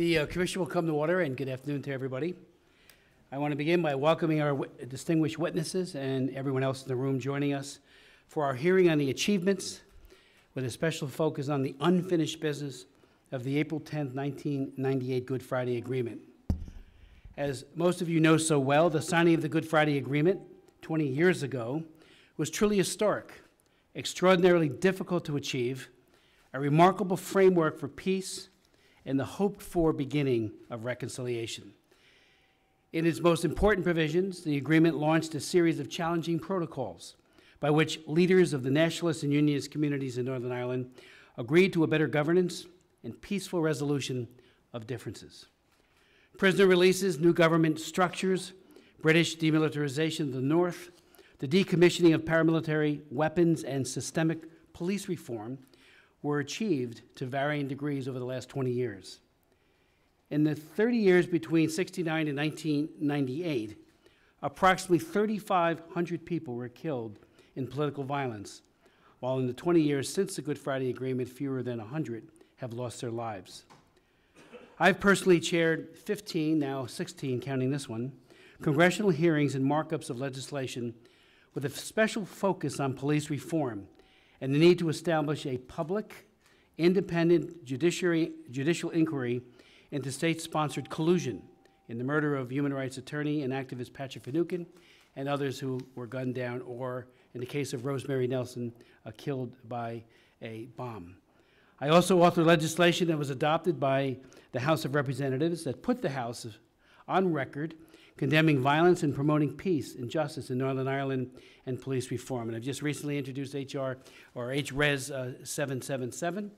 The commission will come to order, and good afternoon to everybody. I want to begin by welcoming our distinguished witnesses and everyone else in the room joining us for our hearing on the achievements, with a special focus on the unfinished business of the April 10, 1998 Good Friday Agreement. As most of you know so well, the signing of the Good Friday Agreement 20 years ago was truly historic, extraordinarily difficult to achieve, a remarkable framework for peace, and the hoped-for beginning of reconciliation. In its most important provisions, the agreement launched a series of challenging protocols by which leaders of the nationalist and unionist communities in Northern Ireland agreed to a better governance and peaceful resolution of differences. Prisoner releases, new government structures, British demilitarization of the North, the decommissioning of paramilitary weapons, and systemic police reform were achieved to varying degrees over the last 20 years. In the 30 years between 1969 and 1998, approximately 3,500 people were killed in political violence, while in the 20 years since the Good Friday Agreement, fewer than 100 have lost their lives. I've personally chaired 15, now 16, counting this one, congressional hearings and markups of legislation with a special focus on police reform and the need to establish a public, independent judicial inquiry into state-sponsored collusion in the murder of human rights attorney and activist Patrick Finucane and others who were gunned down, or in the case of Rosemary Nelson, killed by a bomb. I also authored legislation that was adopted by the House of Representatives that put the House on record condemning violence and promoting peace and justice in Northern Ireland and police reform. And I've just recently introduced HRES 777,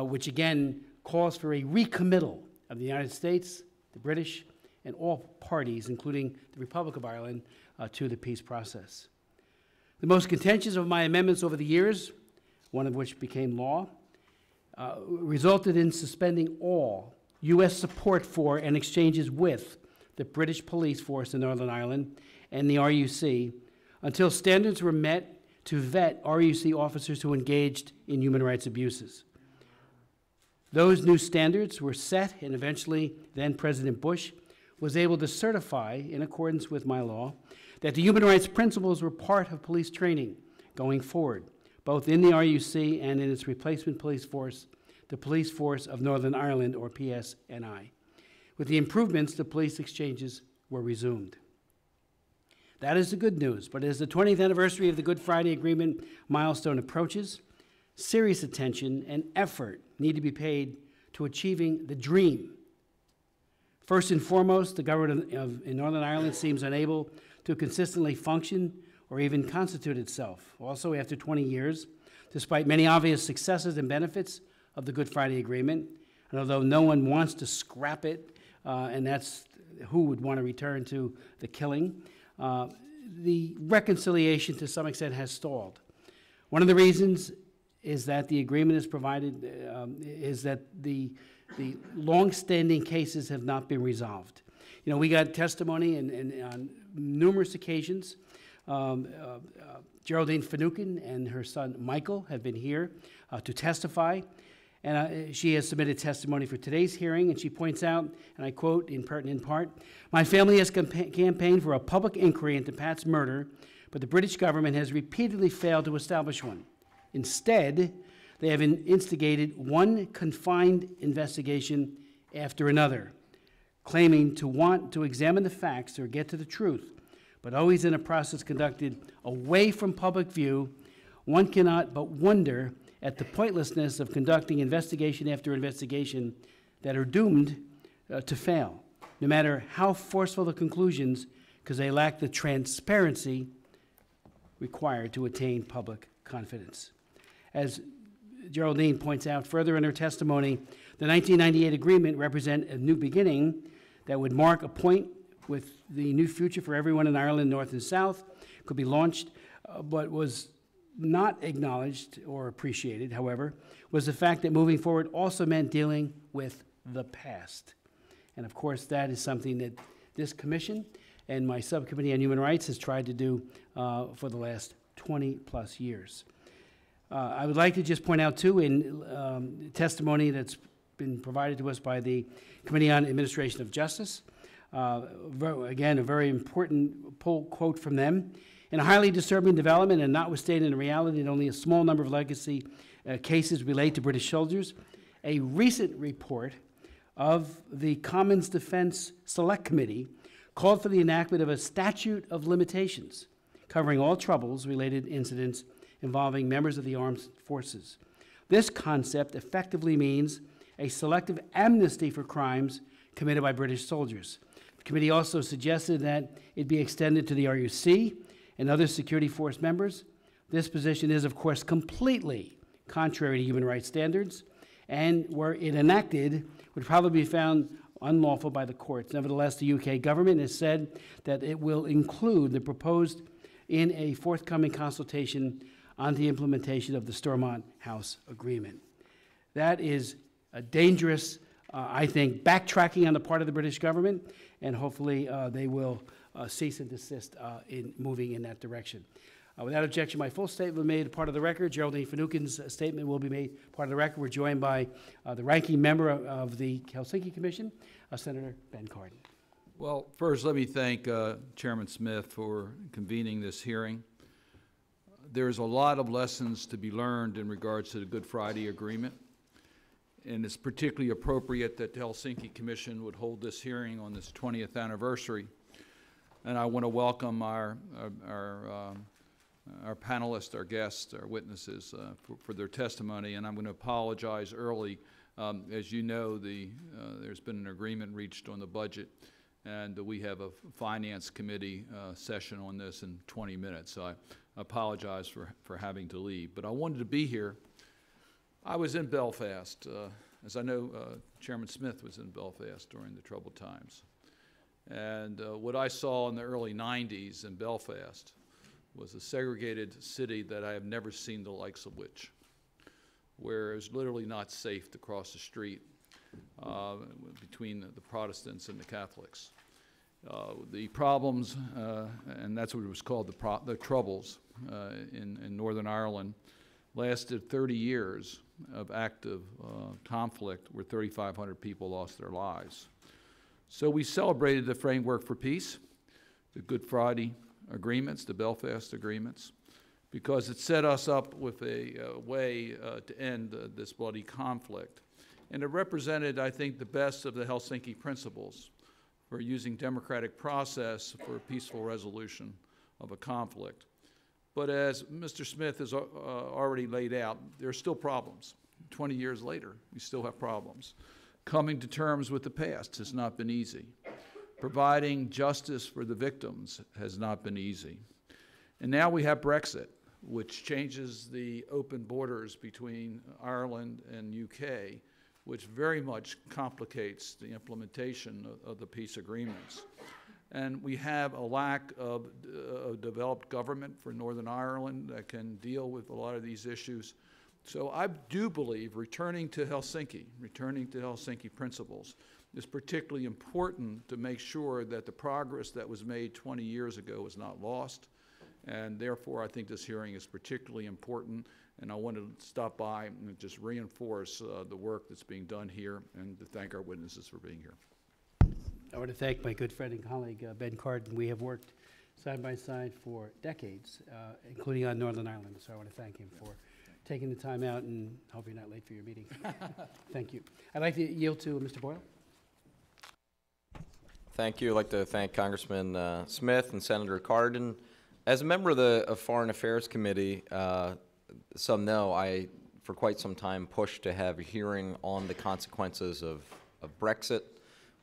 which again calls for a recommittal of the United States, the British, and all parties, including the Republic of Ireland, to the peace process. The most contentious of my amendments over the years, one of which became law, resulted in suspending all U.S. support for and exchanges with the British police force in Northern Ireland and the RUC until standards were met to vet RUC officers who engaged in human rights abuses. Those new standards were set, and eventually then President Bush was able to certify, in accordance with my law, that the human rights principles were part of police training going forward, both in the RUC and in its replacement police force, the Police Force of Northern Ireland, or PSNI. With the improvements, the police exchanges were resumed. That is the good news, but as the 20th anniversary of the Good Friday Agreement milestone approaches, serious attention and effort need to be paid to achieving the dream. First and foremost, the government in Northern Ireland seems unable to consistently function or even constitute itself. Also, after 20 years, despite many obvious successes and benefits of the Good Friday Agreement, and although no one wants to scrap it, and that's who would want to return to the killing, the reconciliation to some extent has stalled. One of the reasons is that the agreement is provided, is that the long-standing cases have not been resolved. You know, we got testimony on numerous occasions. Geraldine Finucane and her son Michael have been here to testify. And she has submitted testimony for today's hearing, and she points out, and I quote in pertinent part, "My family has campaigned for a public inquiry into Pat's murder, but the British government has repeatedly failed to establish one. Instead, they have instigated one confined investigation after another, claiming to want to examine the facts or get to the truth, but always in a process conducted away from public view. One cannot but wonder at the pointlessness of conducting investigation after investigation that are doomed to fail, no matter how forceful the conclusions, because they lack the transparency required to attain public confidence." As Geraldine points out further in her testimony, the 1998 agreement represents a new beginning that would mark a point with the new future for everyone in Ireland, North and South, could be launched, but was not acknowledged or appreciated, however, was the fact that moving forward also meant dealing with the past. And of course, that is something that this commission and my subcommittee on human rights has tried to do for the last 20 plus years. I would like to just point out too, in testimony that's been provided to us by the Committee on Administration of Justice. Again, a very important pull quote from them. In a highly disturbing development, and notwithstanding the reality that only a small number of legacy cases relate to British soldiers, a recent report of the Commons Defense Select Committee called for the enactment of a statute of limitations covering all troubles-related incidents involving members of the armed forces. This concept effectively means a selective amnesty for crimes committed by British soldiers. The committee also suggested that it be extended to the RUC and other security force members. This position is, of course, completely contrary to human rights standards, and were it enacted, would probably be found unlawful by the courts. Nevertheless, the UK government has said that it will include the proposed in a forthcoming consultation on the implementation of the Stormont House Agreement. That is a dangerous, I think, backtracking on the part of the British government, and hopefully they will cease and desist in moving in that direction. Without objection, my full statement will be made part of the record. Geraldine Finucane's statement will be made part of the record. We're joined by the ranking member of the Helsinki Commission, Senator Ben Cardin. Well, first, let me thank Chairman Smith for convening this hearing. There's a lot of lessons to be learned in regards to the Good Friday Agreement, and it's particularly appropriate that the Helsinki Commission would hold this hearing on this 20th anniversary. And I want to welcome our panelists, our guests, our witnesses for their testimony, and I'm going to apologize early. As you know, there's been an agreement reached on the budget, and we have a Finance Committee session on this in 20 minutes, so I apologize for having to leave. But I wanted to be here. I was in Belfast, as I know Chairman Smith was in Belfast during the troubled times. And what I saw in the early 90s in Belfast was a segregated city that I have never seen the likes of which, where it's literally not safe to cross the street between the Protestants and the Catholics. The problems, and that's what it was called, the Troubles in Northern Ireland, lasted 30 years of active conflict where 3,500 people lost their lives. So we celebrated the framework for peace, the Good Friday agreements, the Belfast agreements, because it set us up with a way to end this bloody conflict. And it represented, I think, the best of the Helsinki principles for using democratic process for a peaceful resolution of a conflict. But as Mr. Smith has already laid out, there are still problems. 20 years later, we still have problems. Coming to terms with the past has not been easy. Providing justice for the victims has not been easy. And now we have Brexit, which changes the open borders between Ireland and UK, which very much complicates the implementation of the peace agreements. And we have a lack of a developed government for Northern Ireland that can deal with a lot of these issues. So I do believe returning to Helsinki principles is particularly important to make sure that the progress that was made 20 years ago is not lost. And therefore, I think this hearing is particularly important. And I want to stop by and just reinforce the work that's being done here and to thank our witnesses for being here. I want to thank my good friend and colleague, Ben Cardin. We have worked side by side for decades, including on Northern Ireland. So I want to thank him for taking the time out, and hope you're not late for your meeting. Thank you. I'd like to yield to Mr. Boyle. Thank you. I'd like to thank Congressman Smith and Senator Cardin. As a member of the Foreign Affairs Committee, some know I, for quite some time, pushed to have a hearing on the consequences of Brexit,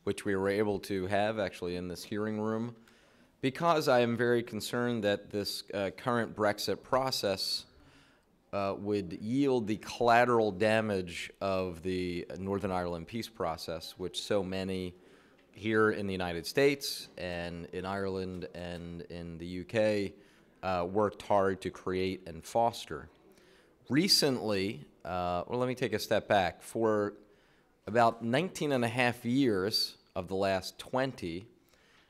which we were able to have actually in this hearing room, because I am very concerned that this current Brexit process would yield the collateral damage of the Northern Ireland peace process, which so many here in the United States and in Ireland and in the UK worked hard to create and foster. Recently, well, let me take a step back. For about 19 and a half years of the last 20,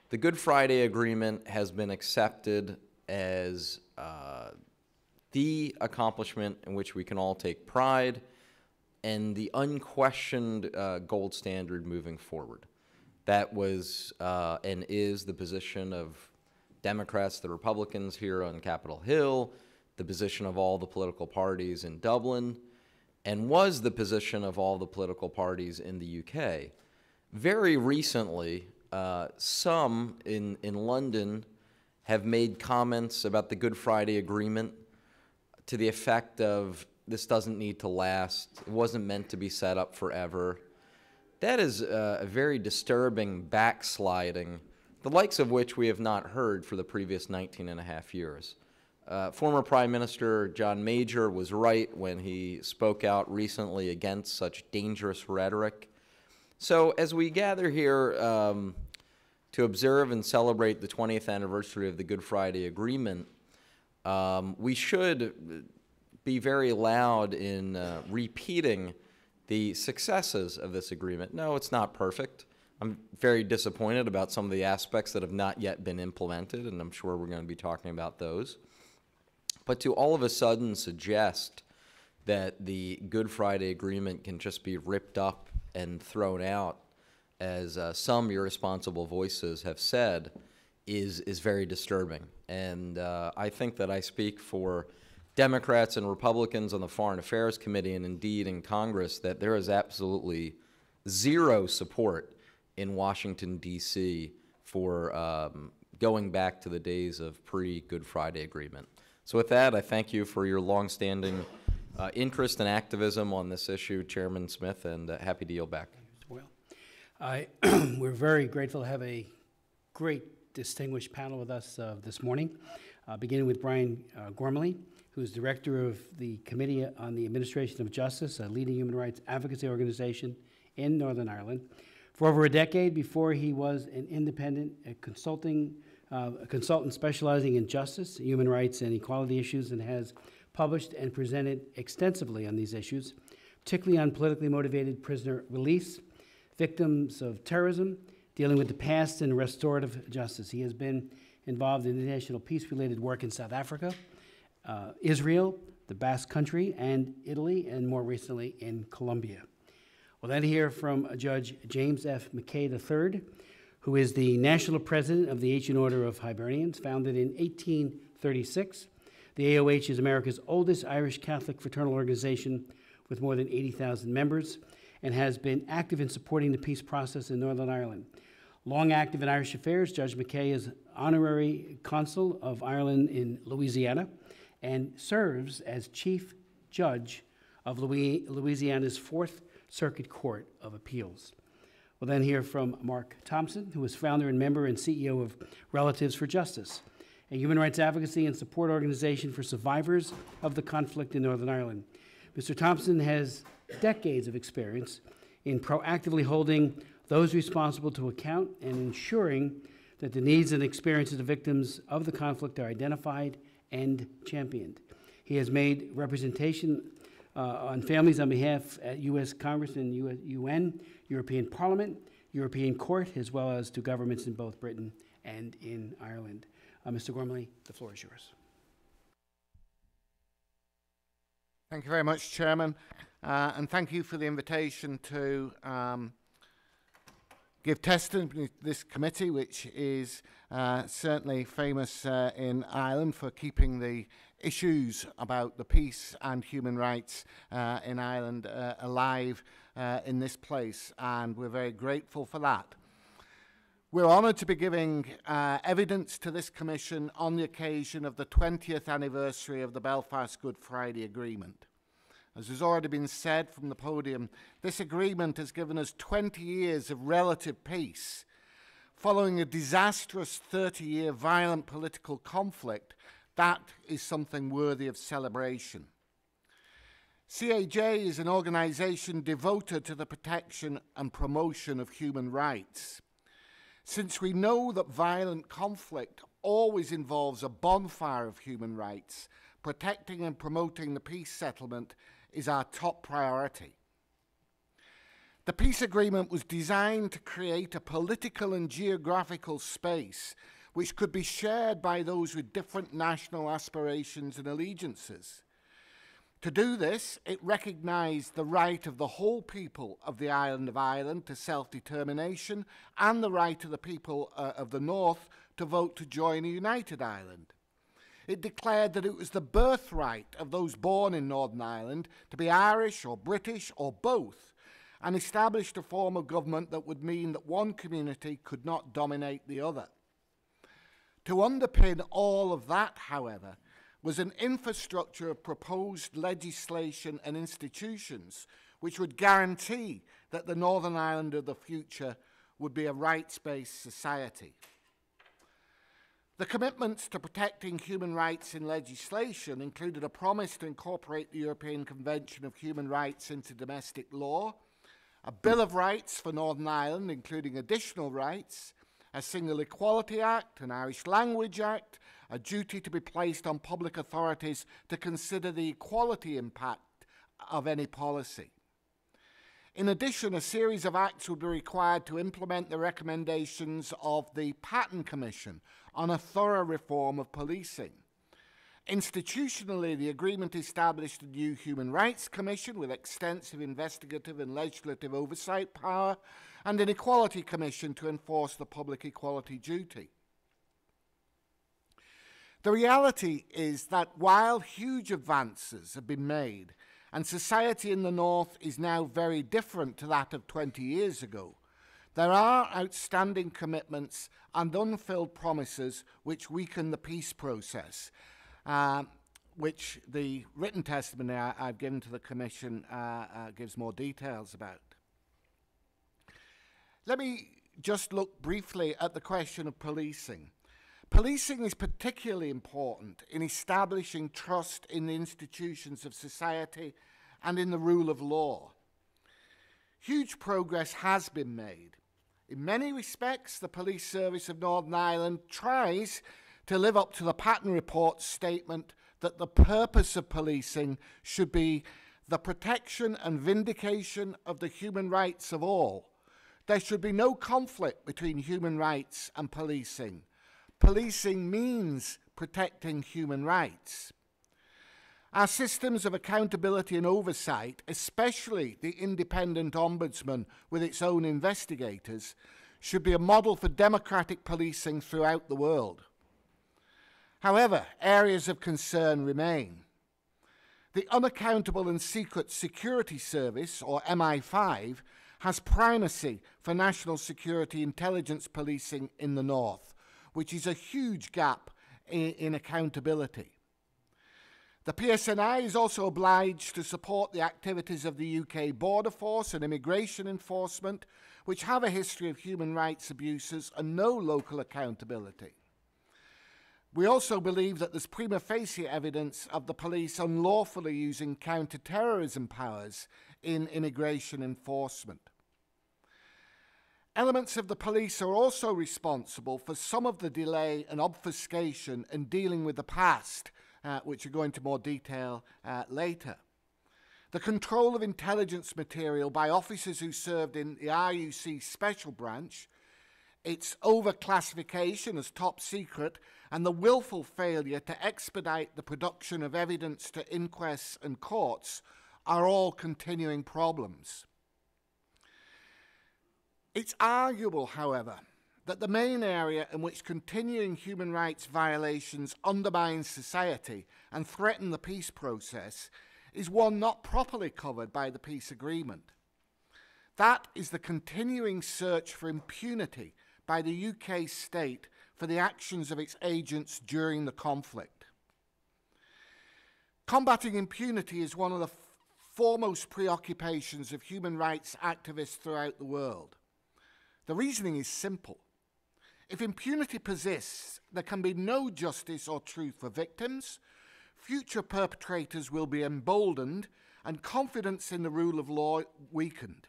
the Good Friday Agreement has been accepted as the accomplishment in which we can all take pride and the unquestioned gold standard moving forward. That was and is the position of Democrats, the Republicans here on Capitol Hill, the position of all the political parties in Dublin, and was the position of all the political parties in the UK. Very recently, some in London have made comments about the Good Friday Agreement to the effect of, this doesn't need to last, it wasn't meant to be set up forever. That is a very disturbing backsliding, the likes of which we have not heard for the previous 19 and a half years. Former Prime Minister John Major was right when he spoke out recently against such dangerous rhetoric. So as we gather here to observe and celebrate the 20th anniversary of the Good Friday Agreement, we should be very loud in repeating the successes of this agreement. No, it's not perfect. I'm very disappointed about some of the aspects that have not yet been implemented, and I'm sure we're going to be talking about those. But to all of a sudden suggest that the Good Friday Agreement can just be ripped up and thrown out, as some irresponsible voices have said, is very disturbing. And I think that I speak for Democrats and Republicans on the Foreign Affairs Committee, and indeed in Congress, that there is absolutely zero support in Washington, D.C. for going back to the days of pre-Good Friday Agreement. So with that, I thank you for your longstanding interest and activism on this issue, Chairman Smith, and happy to yield back. Well, we're very grateful to have a great distinguished panel with us this morning, beginning with Brian Gormley, who's director of the Committee on the Administration of Justice, a leading human rights advocacy organization in Northern Ireland. For over a decade before he was an independent consultant specializing in justice, human rights, and equality issues, and has published and presented extensively on these issues, particularly on politically motivated prisoner release, victims of terrorism, dealing with the past, and restorative justice. He has been involved in international peace-related work in South Africa, Israel, the Basque Country, and Italy, and more recently in Colombia. We'll then hear from Judge James F. McKay III, who is the national president of the Ancient Order of Hibernians, founded in 1836. The AOH is America's oldest Irish Catholic fraternal organization with more than 80,000 members, and has been active in supporting the peace process in Northern Ireland. Long active in Irish affairs, Judge McKay is honorary consul of Ireland in Louisiana and serves as chief judge of Louisiana's Fourth Circuit Court of Appeals. We'll then hear from Mark Thompson, who is founder and member and CEO of Relatives for Justice, a human rights advocacy and support organization for survivors of the conflict in Northern Ireland. Mr. Thompson has decades of experience in proactively holding those responsible to account and ensuring that the needs and experiences of victims of the conflict are identified and championed. He has made representation on families on behalf at U.S. Congress and UN, European Parliament, European Court, as well as to governments in both Britain and in Ireland. Mr. Gormley, the floor is yours. Thank you very much, Chairman, and thank you for the invitation to give testimony to this committee, which is certainly famous in Ireland for keeping the issues about the peace and human rights in Ireland alive in this place, and we're very grateful for that. We're honoured to be giving evidence to this Commission on the occasion of the 20th anniversary of the Belfast Good Friday Agreement. As has already been said from the podium, this agreement has given us 20 years of relative peace, following a disastrous 30-year violent political conflict. That is something worthy of celebration. CAJ is an organisation devoted to the protection and promotion of human rights. Since we know that violent conflict always involves a bonfire of human rights, protecting and promoting the peace settlement is our top priority. The peace agreement was designed to create a political and geographical space which could be shared by those with different national aspirations and allegiances. To do this, it recognised the right of the whole people of the island of Ireland to self-determination and the right of the people of the North to vote to join a united Ireland. It declared that it was the birthright of those born in Northern Ireland to be Irish or British or both, and established a form of government that would mean that one community could not dominate the other. To underpin all of that, however, was an infrastructure of proposed legislation and institutions which would guarantee that the Northern Ireland of the future would be a rights-based society. The commitments to protecting human rights in legislation included a promise to incorporate the European Convention of Human Rights into domestic law, a Bill of Rights for Northern Ireland, including additional rights, a Single Equality Act, an Irish Language Act, a duty to be placed on public authorities to consider the equality impact of any policy. In addition, a series of acts would be required to implement the recommendations of the Patten Commission on a thorough reform of policing. Institutionally, the agreement established a new Human Rights Commission with extensive investigative and legislative oversight power, and an Equality Commission to enforce the public equality duty. The reality is that while huge advances have been made, and society in the North is now very different to that of 20 years ago, there are outstanding commitments and unfilled promises which weaken the peace process, which the written testimony I've given to the Commission gives more details about. Let me just look briefly at the question of policing. Policing is particularly important in establishing trust in the institutions of society and in the rule of law. Huge progress has been made. In many respects, the Police Service of Northern Ireland tries to live up to the Patten Report's statement that the purpose of policing should be the protection and vindication of the human rights of all. There should be no conflict between human rights and policing. Policing means protecting human rights. Our systems of accountability and oversight, especially the independent ombudsman with its own investigators, should be a model for democratic policing throughout the world. However, areas of concern remain. The Unaccountable and Secret Security Service, or MI5, has primacy for national security intelligence policing in the North, which is a huge gap in accountability. The PSNI is also obliged to support the activities of the UK Border Force and Immigration Enforcement, which have a history of human rights abuses and no local accountability. We also believe that there's prima facie evidence of the police unlawfully using counter-terrorism powers in immigration enforcement. Elements of the police are also responsible for some of the delay and obfuscation in dealing with the past, which will go into more detail later. The control of intelligence material by officers who served in the RUC Special Branch, its overclassification as top secret, and the willful failure to expedite the production of evidence to inquests and courts are all continuing problems. It's arguable, however, that the main area in which continuing human rights violations undermine society and threaten the peace process is one not properly covered by the peace agreement. That is the continuing search for impunity by the UK state for the actions of its agents during the conflict. Combating impunity is one of the foremost preoccupations of human rights activists throughout the world. The reasoning is simple. If impunity persists, there can be no justice or truth for victims, future perpetrators will be emboldened, and confidence in the rule of law weakened.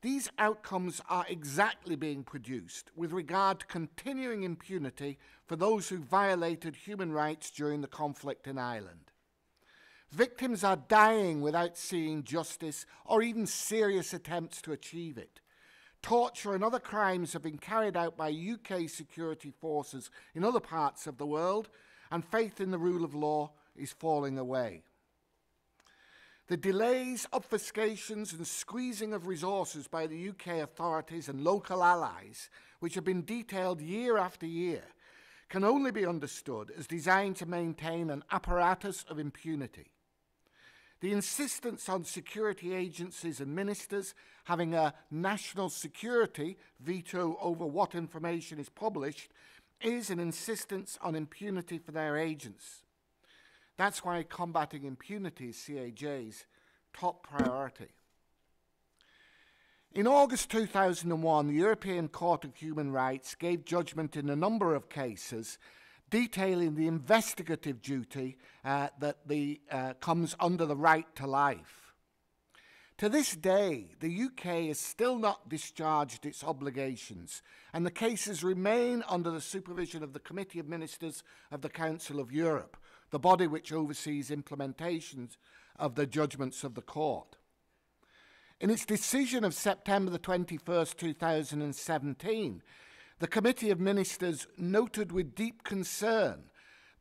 These outcomes are exactly being produced with regard to continuing impunity for those who violated human rights during the conflict in Ireland. Victims are dying without seeing justice or even serious attempts to achieve it. Torture and other crimes have been carried out by UK security forces in other parts of the world, and faith in the rule of law is falling away. The delays, obfuscations and squeezing of resources by the UK authorities and local allies, which have been detailed year after year, can only be understood as designed to maintain an apparatus of impunity. The insistence on security agencies and ministers having a national security veto over what information is published is an insistence on impunity for their agents. That's why combating impunity is CAJ's top priority. In August 2001, the European Court of Human Rights gave judgment in a number of cases detailing the investigative duty that comes under the right to life. To this day, the UK has still not discharged its obligations, and the cases remain under the supervision of the Committee of Ministers of the Council of Europe, the body which oversees implementations of the judgments of the court. In its decision of September the 21st, 2017, the Committee of Ministers noted with deep concern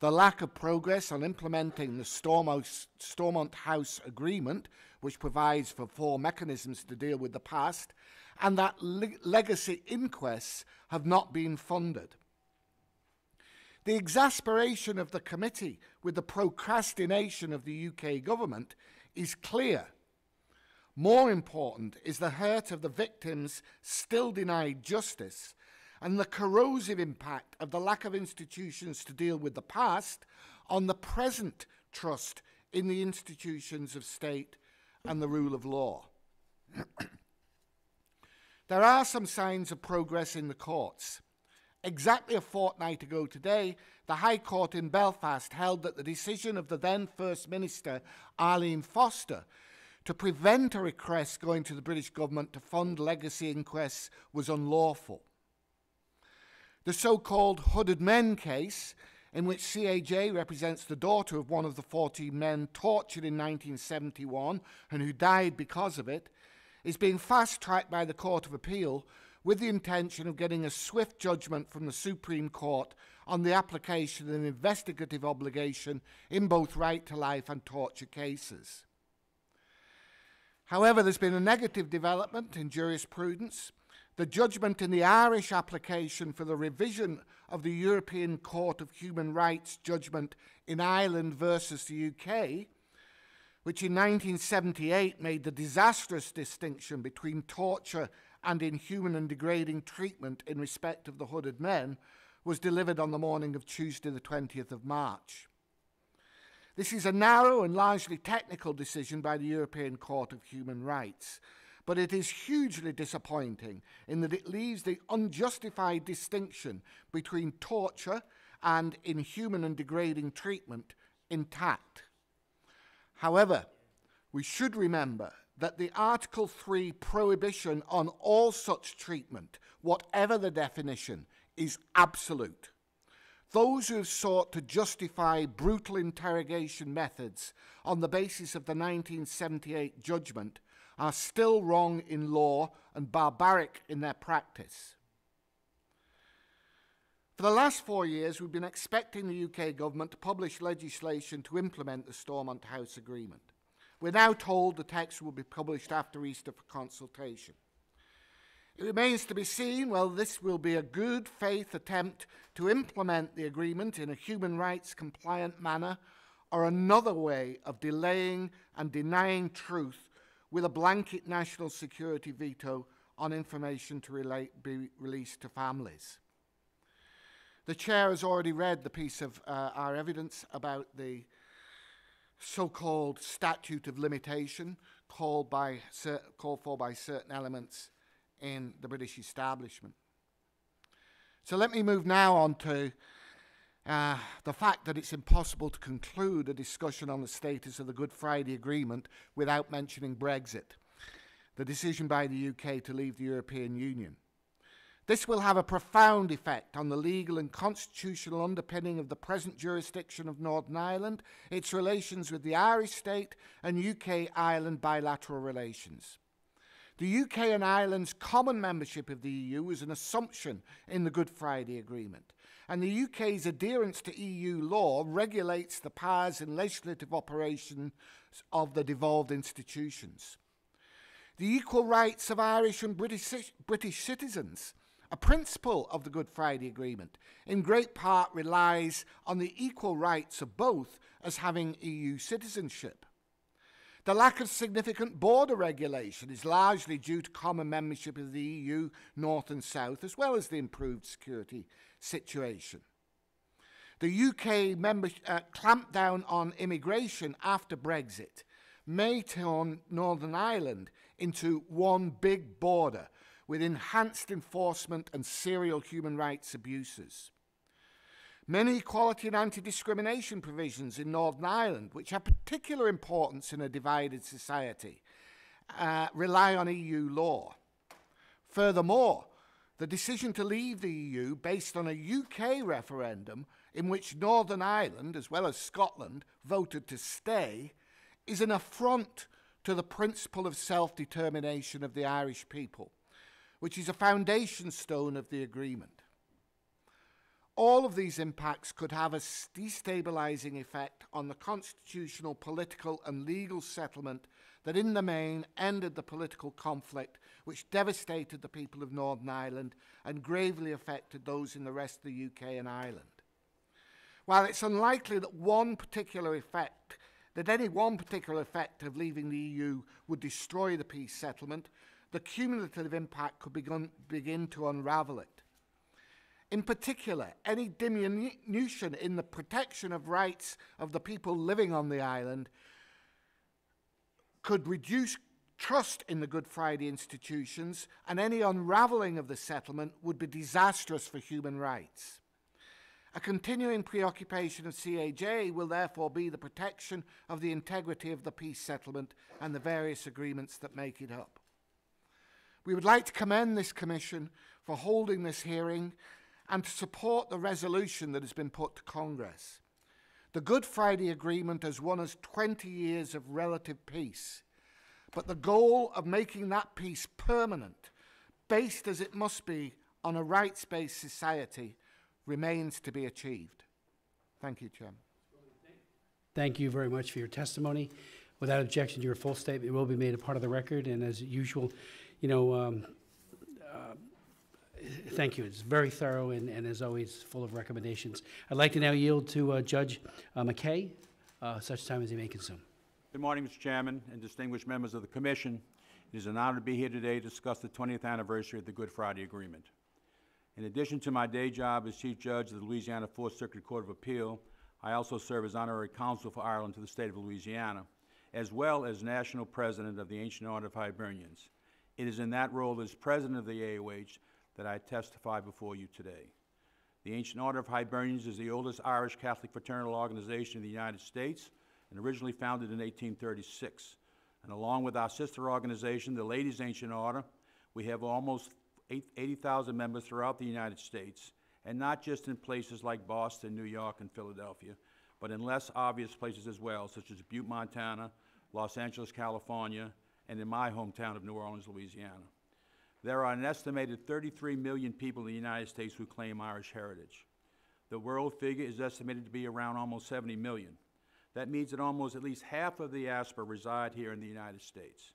the lack of progress on implementing the Stormont House Agreement, which provides for 4 mechanisms to deal with the past, and that legacy inquests have not been funded. The exasperation of the committee with the procrastination of the UK government is clear. More important is the hurt of the victims still denied justice and the corrosive impact of the lack of institutions to deal with the past on the present trust in the institutions of state and the rule of law. There are some signs of progress in the courts. Exactly a fortnight ago today, the High Court in Belfast held that the decision of the then First Minister, Arlene Foster, to prevent a request going to the British government to fund legacy inquests was unlawful. The so-called Hooded Men case, in which CAJ represents the daughter of one of the 14 men tortured in 1971 and who died because of it, is being fast-tracked by the Court of Appeal with the intention of getting a swift judgment from the Supreme Court on the application of an investigative obligation in both right to life and torture cases. However, there's been a negative development in jurisprudence. The judgment in the Irish application for the revision of the European Court of Human Rights judgment in Ireland versus the UK, which in 1978 made the disastrous distinction between torture and inhuman and degrading treatment in respect of the Hooded Men, was delivered on the morning of Tuesday the 20th of March. This is a narrow and largely technical decision by the European Court of Human Rights, but it is hugely disappointing in that it leaves the unjustified distinction between torture and inhuman and degrading treatment intact. However, we should remember that the Article 3 prohibition on all such treatment, whatever the definition, is absolute. Those who have sought to justify brutal interrogation methods on the basis of the 1978 judgment are still wrong in law and barbaric in their practice. For the last 4 years, we've been expecting the UK government to publish legislation to implement the Stormont House Agreement. We're now told the text will be published after Easter for consultation. It remains to be seen whether this will be a good faith attempt to implement the agreement in a human rights compliant manner or another way of delaying and denying truth with a blanket national security veto on information to be released to families. The Chair has already read the piece of our evidence about the so-called statute of limitation called for by certain elements in the British establishment. So let me move now on to the fact that it's impossible to conclude a discussion on the status of the Good Friday Agreement without mentioning Brexit, the decision by the UK to leave the European Union. This will have a profound effect on the legal and constitutional underpinning of the present jurisdiction of Northern Ireland, its relations with the Irish state, and UK-Ireland bilateral relations. The UK and Ireland's common membership of the EU was an assumption in the Good Friday Agreement, and the UK's adherence to EU law regulates the powers and legislative operations of the devolved institutions. The equal rights of Irish and British citizens, a principle of the Good Friday Agreement, in great part relies on the equal rights of both as having EU citizenship. The lack of significant border regulation is largely due to common membership of the EU, North and South, as well as the improved security situation. The UK clampdown on immigration after Brexit may turn Northern Ireland into one big border with enhanced enforcement and serial human rights abuses. Many equality and anti-discrimination provisions in Northern Ireland, which have particular importance in a divided society, rely on EU law. Furthermore, the decision to leave the EU based on a UK referendum in which Northern Ireland, as well as Scotland, voted to stay, is an affront to the principle of self-determination of the Irish people, which is a foundation stone of the agreement. All of these impacts could have a destabilizing effect on the constitutional, political and legal settlement that in the main ended the political conflict which devastated the people of Northern Ireland and gravely affected those in the rest of the UK and Ireland. While it's unlikely that any one particular effect of leaving the EU would destroy the peace settlement, the cumulative impact could begin to unravel it. In particular, any diminution in the protection of rights of the people living on the island could reduce trust in the Good Friday institutions, and any unravelling of the settlement would be disastrous for human rights. A continuing preoccupation of CAJ will therefore be the protection of the integrity of the peace settlement and the various agreements that make it up. We would like to commend this Commission for holding this hearing and to support the resolution that has been put to Congress. The Good Friday Agreement has won us 20 years of relative peace, but the goal of making that peace permanent, based as it must be on a rights-based society, remains to be achieved. Thank you, Chairman. Thank you very much for your testimony. Without objection, your full statement will be made a part of the record, and as usual, thank you. It's very thorough and as always, full of recommendations. I'd like to now yield to Judge McKay, such time as he may consume. Good morning, Mr. Chairman and distinguished members of the Commission. It is an honor to be here today to discuss the 20th anniversary of the Good Friday Agreement. In addition to my day job as Chief Judge of the Louisiana 4th Circuit Court of Appeal, I also serve as Honorary Counsel for Ireland to the State of Louisiana, as well as National President of the Ancient Order of Hibernians. It is in that role as President of the AOH that I testify before you today. The Ancient Order of Hibernians is the oldest Irish Catholic fraternal organization in the United States and originally founded in 1836. And along with our sister organization, the Ladies' Ancient Order, we have almost 80,000 members throughout the United States, and not just in places like Boston, New York, and Philadelphia, but in less obvious places as well, such as Butte, Montana, Los Angeles, California, and in my hometown of New Orleans, Louisiana. There are an estimated 33 million people in the United States who claim Irish heritage. The world figure is estimated to be around almost 70 million. That means that almost at least half of the diaspora reside here in the United States.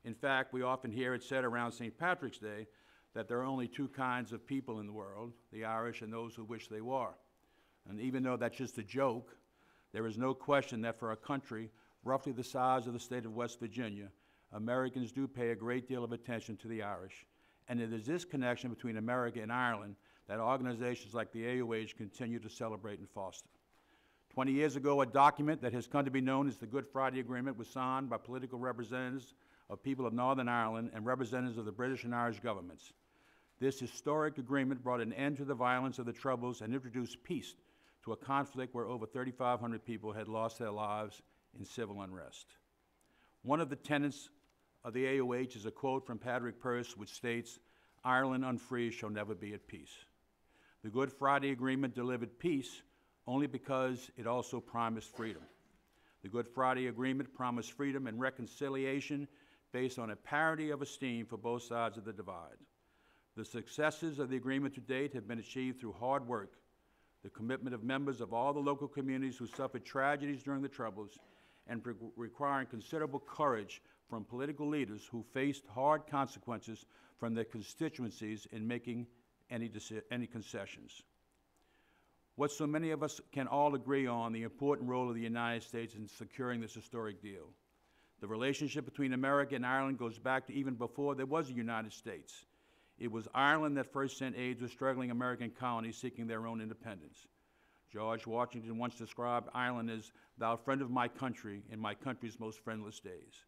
In fact, we often hear it said around St. Patrick's Day that there are only two kinds of people in the world, the Irish and those who wish they were. And even though that's just a joke, there is no question that for a country roughly the size of the state of West Virginia, Americans do pay a great deal of attention to the Irish. And it is this connection between America and Ireland that organizations like the AOH continue to celebrate and foster. 20 years ago, a document that has come to be known as the Good Friday Agreement was signed by political representatives of people of Northern Ireland and representatives of the British and Irish governments. This historic agreement brought an end to the violence of the Troubles and introduced peace to a conflict where over 3,500 people had lost their lives in civil unrest. One of the tenets of the AOH is a quote from Patrick Pearse, which states, "Ireland unfree shall never be at peace." The Good Friday Agreement delivered peace only because it also promised freedom. The Good Friday Agreement promised freedom and reconciliation based on a parity of esteem for both sides of the divide. The successes of the agreement to date have been achieved through hard work, the commitment of members of all the local communities who suffered tragedies during the Troubles, and requiring considerable courage from political leaders who faced hard consequences from their constituencies in making any concessions. What so many of us can all agree on, the important role of the United States in securing this historic deal. The relationship between America and Ireland goes back to even before there was a United States. It was Ireland that first sent aid to struggling American colonies seeking their own independence. George Washington once described Ireland as "thou friend of my country in my country's most friendless days."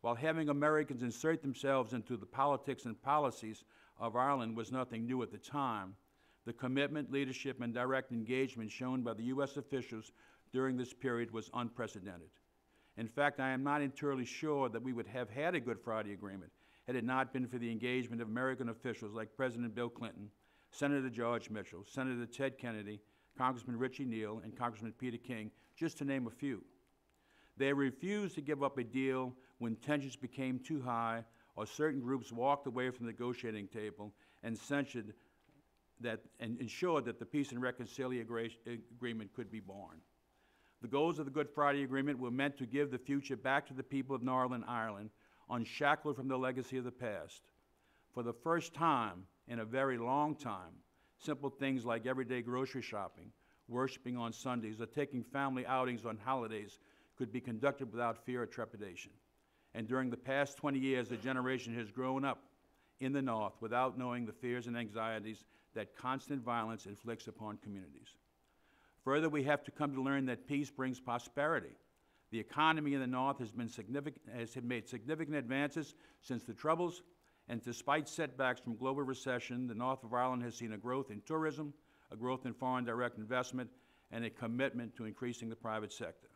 While having Americans insert themselves into the politics and policies of Ireland was nothing new at the time, the commitment, leadership, and direct engagement shown by the U.S. officials during this period was unprecedented. In fact, I am not entirely sure that we would have had a Good Friday Agreement had it not been for the engagement of American officials like President Bill Clinton, Senator George Mitchell, Senator Ted Kennedy, Congressman Richie Neal, and Congressman Peter King, just to name a few. They refused to give up a deal when tensions became too high or certain groups walked away from the negotiating table and censured that and ensured that the Peace and Reconciliation Agreement could be born. The goals of the Good Friday Agreement were meant to give the future back to the people of Northern Ireland, unshackled from the legacy of the past. For the first time in a very long time, simple things like everyday grocery shopping, worshiping on Sundays, or taking family outings on holidays could be conducted without fear or trepidation. And during the past 20 years, a generation has grown up in the North without knowing the fears and anxieties that constant violence inflicts upon communities. Further, we have to come to learn that peace brings prosperity. The economy in the North has made significant advances since the Troubles, and despite setbacks from global recession, the North of Ireland has seen a growth in tourism, a growth in foreign direct investment, and a commitment to increasing the private sector.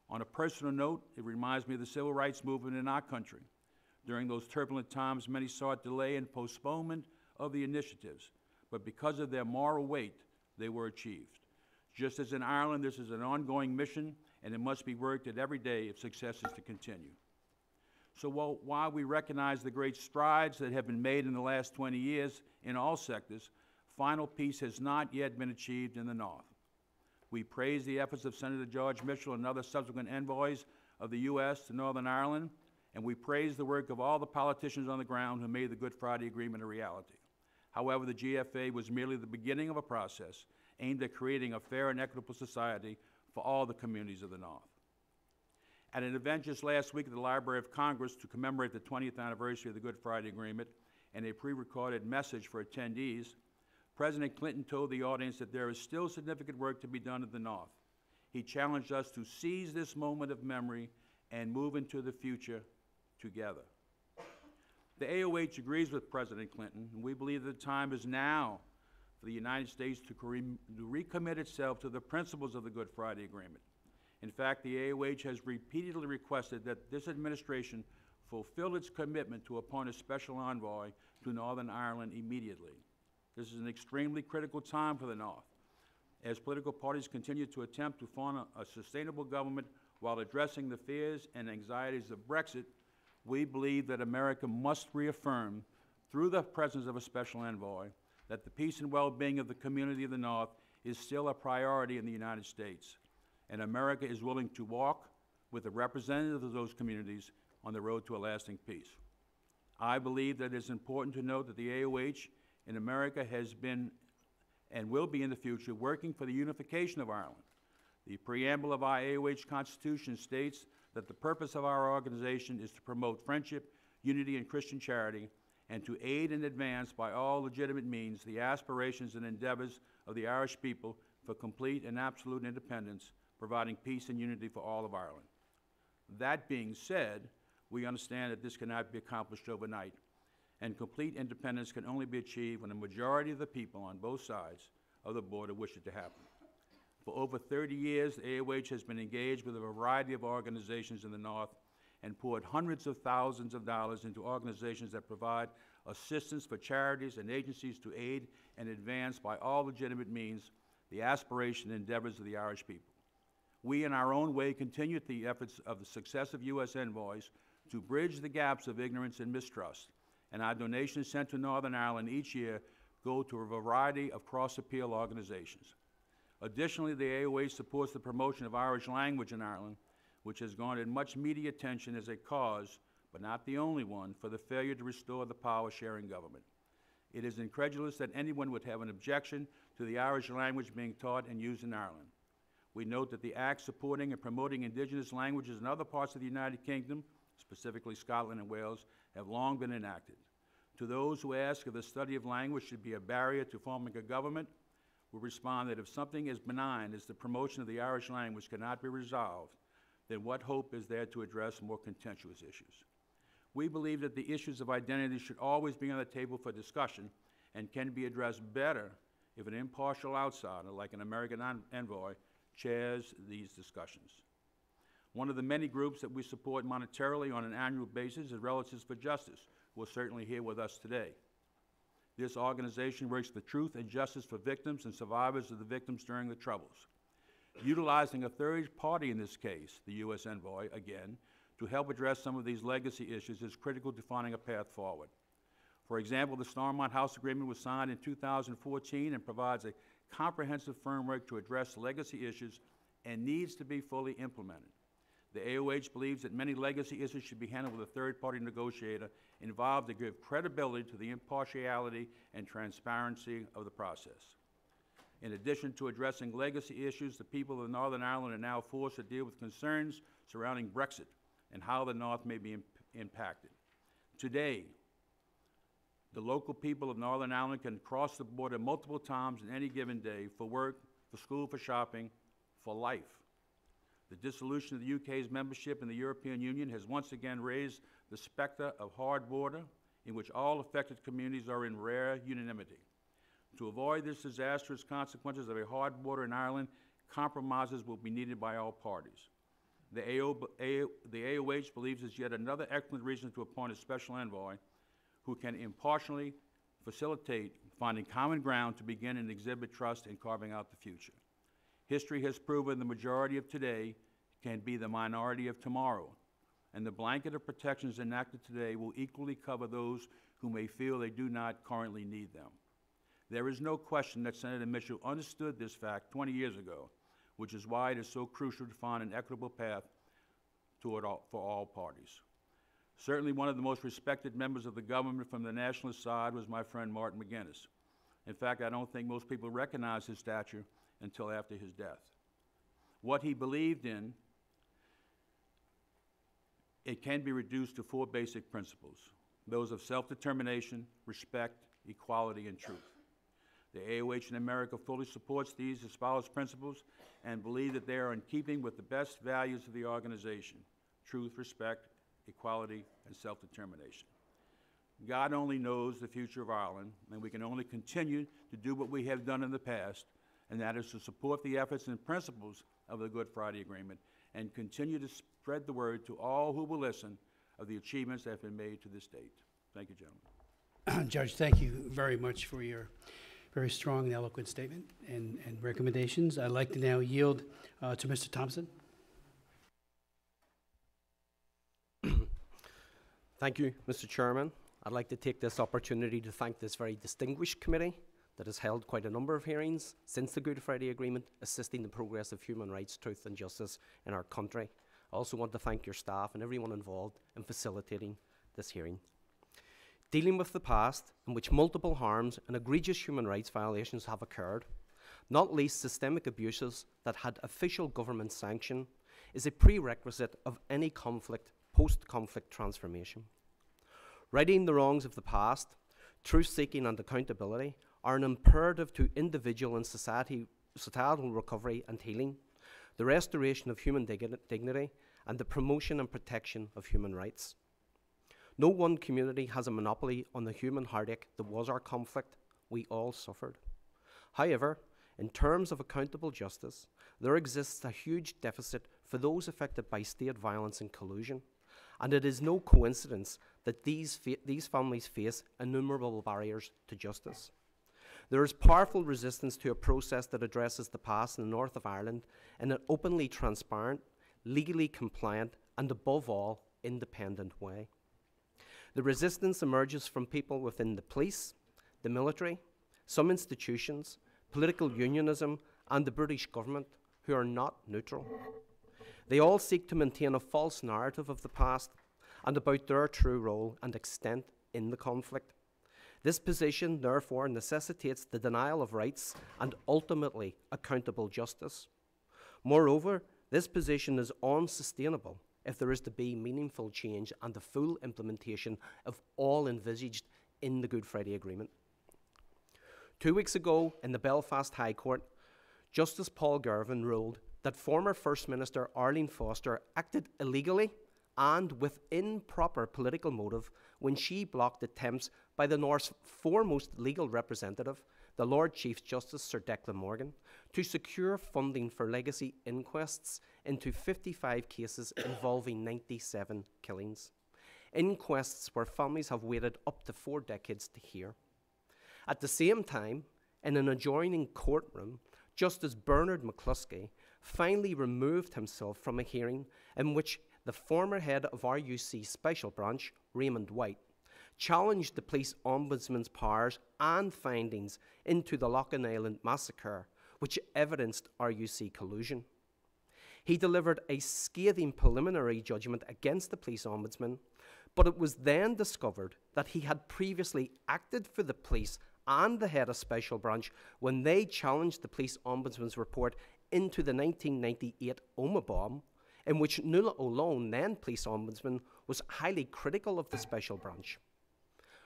On a personal note, it reminds me of the civil rights movement in our country. During those turbulent times, many sought delay and postponement of the initiatives, but because of their moral weight, they were achieved. Just as in Ireland, this is an ongoing mission, and it must be worked at every day if success is to continue. So while we recognize the great strides that have been made in the last 20 years in all sectors, final peace has not yet been achieved in the North. We praise the efforts of Senator George Mitchell and other subsequent envoys of the U.S. to Northern Ireland, and we praise the work of all the politicians on the ground who made the Good Friday Agreement a reality. However, the GFA was merely the beginning of a process aimed at creating a fair and equitable society for all the communities of the North. At an event just last week at the Library of Congress to commemorate the 20th anniversary of the Good Friday Agreement and a pre-recorded message for attendees, President Clinton told the audience that there is still significant work to be done in the North. He challenged us to seize this moment of memory and move into the future together. The AOH agrees with President Clinton, and we believe that the time is now for the United States to recommit itself to the principles of the Good Friday Agreement. In fact, the AOH has repeatedly requested that this administration fulfill its commitment to appoint a special envoy to Northern Ireland immediately. This is an extremely critical time for the North. As political parties continue to attempt to form a sustainable government while addressing the fears and anxieties of Brexit, we believe that America must reaffirm, through the presence of a special envoy, that the peace and well-being of the community of the North is still a priority in the United States, and America is willing to walk with the representatives of those communities on the road to a lasting peace. I believe that it is important to note that the AOH in America has been and will be in the future working for the unification of Ireland. The preamble of our AOH Constitution states that the purpose of our organization is to promote friendship, unity, and Christian charity, and to aid and advance by all legitimate means the aspirations and endeavors of the Irish people for complete and absolute independence, providing peace and unity for all of Ireland. That being said, we understand that this cannot be accomplished overnight, and complete independence can only be achieved when a majority of the people on both sides of the border wish it to happen. For over 30 years, the AOH has been engaged with a variety of organizations in the North and poured hundreds of thousands of dollars into organizations that provide assistance for charities and agencies to aid and advance by all legitimate means the aspirations and endeavors of the Irish people. We, in our own way, continue the efforts of the successive U.S. envoys to bridge the gaps of ignorance and mistrust, and our donations sent to Northern Ireland each year go to a variety of cross-appeal organizations. Additionally, the AOH supports the promotion of Irish language in Ireland, which has garnered much media attention as a cause, but not the only one, for the failure to restore the power-sharing government. It is incredulous that anyone would have an objection to the Irish language being taught and used in Ireland. We note that the acts supporting and promoting indigenous languages in other parts of the United Kingdom, specifically Scotland and Wales, have long been enacted. To those who ask if the study of language should be a barrier to forming a government, we respond that if something as benign as the promotion of the Irish language cannot be resolved, then what hope is there to address more contentious issues? We believe that the issues of identity should always be on the table for discussion and can be addressed better if an impartial outsider, like an American envoy, chairs these discussions. One of the many groups that we support monetarily on an annual basis is Relatives for Justice, who are certainly here with us today. This organization works for truth and justice for victims and survivors of the victims during the Troubles. Utilizing a third party in this case, the U.S. envoy, again, to help address some of these legacy issues is critical to finding a path forward. For example, the Stormont House Agreement was signed in 2014 and provides a comprehensive framework to address legacy issues and needs to be fully implemented. The AOH believes that many legacy issues should be handled with a third-party negotiator involved to give credibility to the impartiality and transparency of the process. In addition to addressing legacy issues, the people of Northern Ireland are now forced to deal with concerns surrounding Brexit and how the North may be impacted. Today, the local people of Northern Ireland can cross the border multiple times in any given day for work, for school, for shopping, for life. The dissolution of the UK's membership in the European Union has once again raised the specter of hard border in which all affected communities are in rare unanimity. To avoid this disastrous consequences of a hard border in Ireland, compromises will be needed by all parties. The AOH believes it's yet another excellent reason to appoint a special envoy who can impartially facilitate finding common ground to begin and exhibit trust in carving out the future. History has proven the majority of today can be the minority of tomorrow, and the blanket of protections enacted today will equally cover those who may feel they do not currently need them. There is no question that Senator Mitchell understood this fact 20 years ago, which is why it is so crucial to find an equitable path for all parties. Certainly one of the most respected members of the government from the nationalist side was my friend Martin McGuinness. In fact, I don't think most people recognize his stature until after his death. What he believed in, it can be reduced to 4 basic principles, those of self-determination, respect, equality, and truth. The AOH in America fully supports these espoused principles and believe that they are in keeping with the best values of the organization: truth, respect, equality, and self-determination. God only knows the future of Ireland, and we can only continue to do what we have done in the past, and that is to support the efforts and principles of the Good Friday Agreement and continue to spread the word to all who will listen of the achievements that have been made to this date. Thank you, gentlemen. Judge, thank you very much for your very strong and eloquent statement and recommendations. I'd like to now yield to Mr. Thompson. Thank you, Mr. Chairman. I'd like to take this opportunity to thank this very distinguished committee that has held quite a number of hearings since the Good Friday Agreement, assisting the progress of human rights, truth and justice in our country. I also want to thank your staff and everyone involved in facilitating this hearing. Dealing with the past, in which multiple harms and egregious human rights violations have occurred, not least systemic abuses that had official government sanction, is a prerequisite of any post-conflict transformation. Righting the wrongs of the past, truth-seeking and accountability are an imperative to individual and societal recovery and healing, the restoration of human dignity, and the promotion and protection of human rights. No one community has a monopoly on the human heartache that was our conflict. We all suffered. However, in terms of accountable justice, there exists a huge deficit for those affected by state violence and collusion, and it is no coincidence that these families face innumerable barriers to justice. There is powerful resistance to a process that addresses the past in the north of Ireland in an openly transparent, legally compliant, and above all, independent way. The resistance emerges from people within the police, the military, some institutions, political unionism, and the British government, who are not neutral. They all seek to maintain a false narrative of the past and about their true role and extent in the conflict. This position, therefore, necessitates the denial of rights and ultimately accountable justice. Moreover, this position is unsustainable if there is to be meaningful change and the full implementation of all envisaged in the Good Friday Agreement. 2 weeks ago, in the Belfast High Court, Justice Paul Girvan ruled that former First Minister Arlene Foster acted illegally and with improper political motive when she blocked attempts by the North's foremost legal representative, the Lord Chief Justice Sir Declan Morgan, to secure funding for legacy inquests into 55 cases involving 97 killings. Inquests where families have waited up to 4 decades to hear. At the same time, in an adjoining courtroom, Justice Bernard McCluskey finally removed himself from a hearing in which the former head of RUC Special Branch, Raymond White, challenged the police ombudsman's powers and findings into the Loughlin Island massacre, which evidenced RUC collusion. He delivered a scathing preliminary judgment against the police ombudsman, but it was then discovered that he had previously acted for the police and the head of Special Branch when they challenged the police ombudsman's report into the 1998 Oma bomb, in which Nuala O'Lone, then police ombudsman, was highly critical of the Special Branch.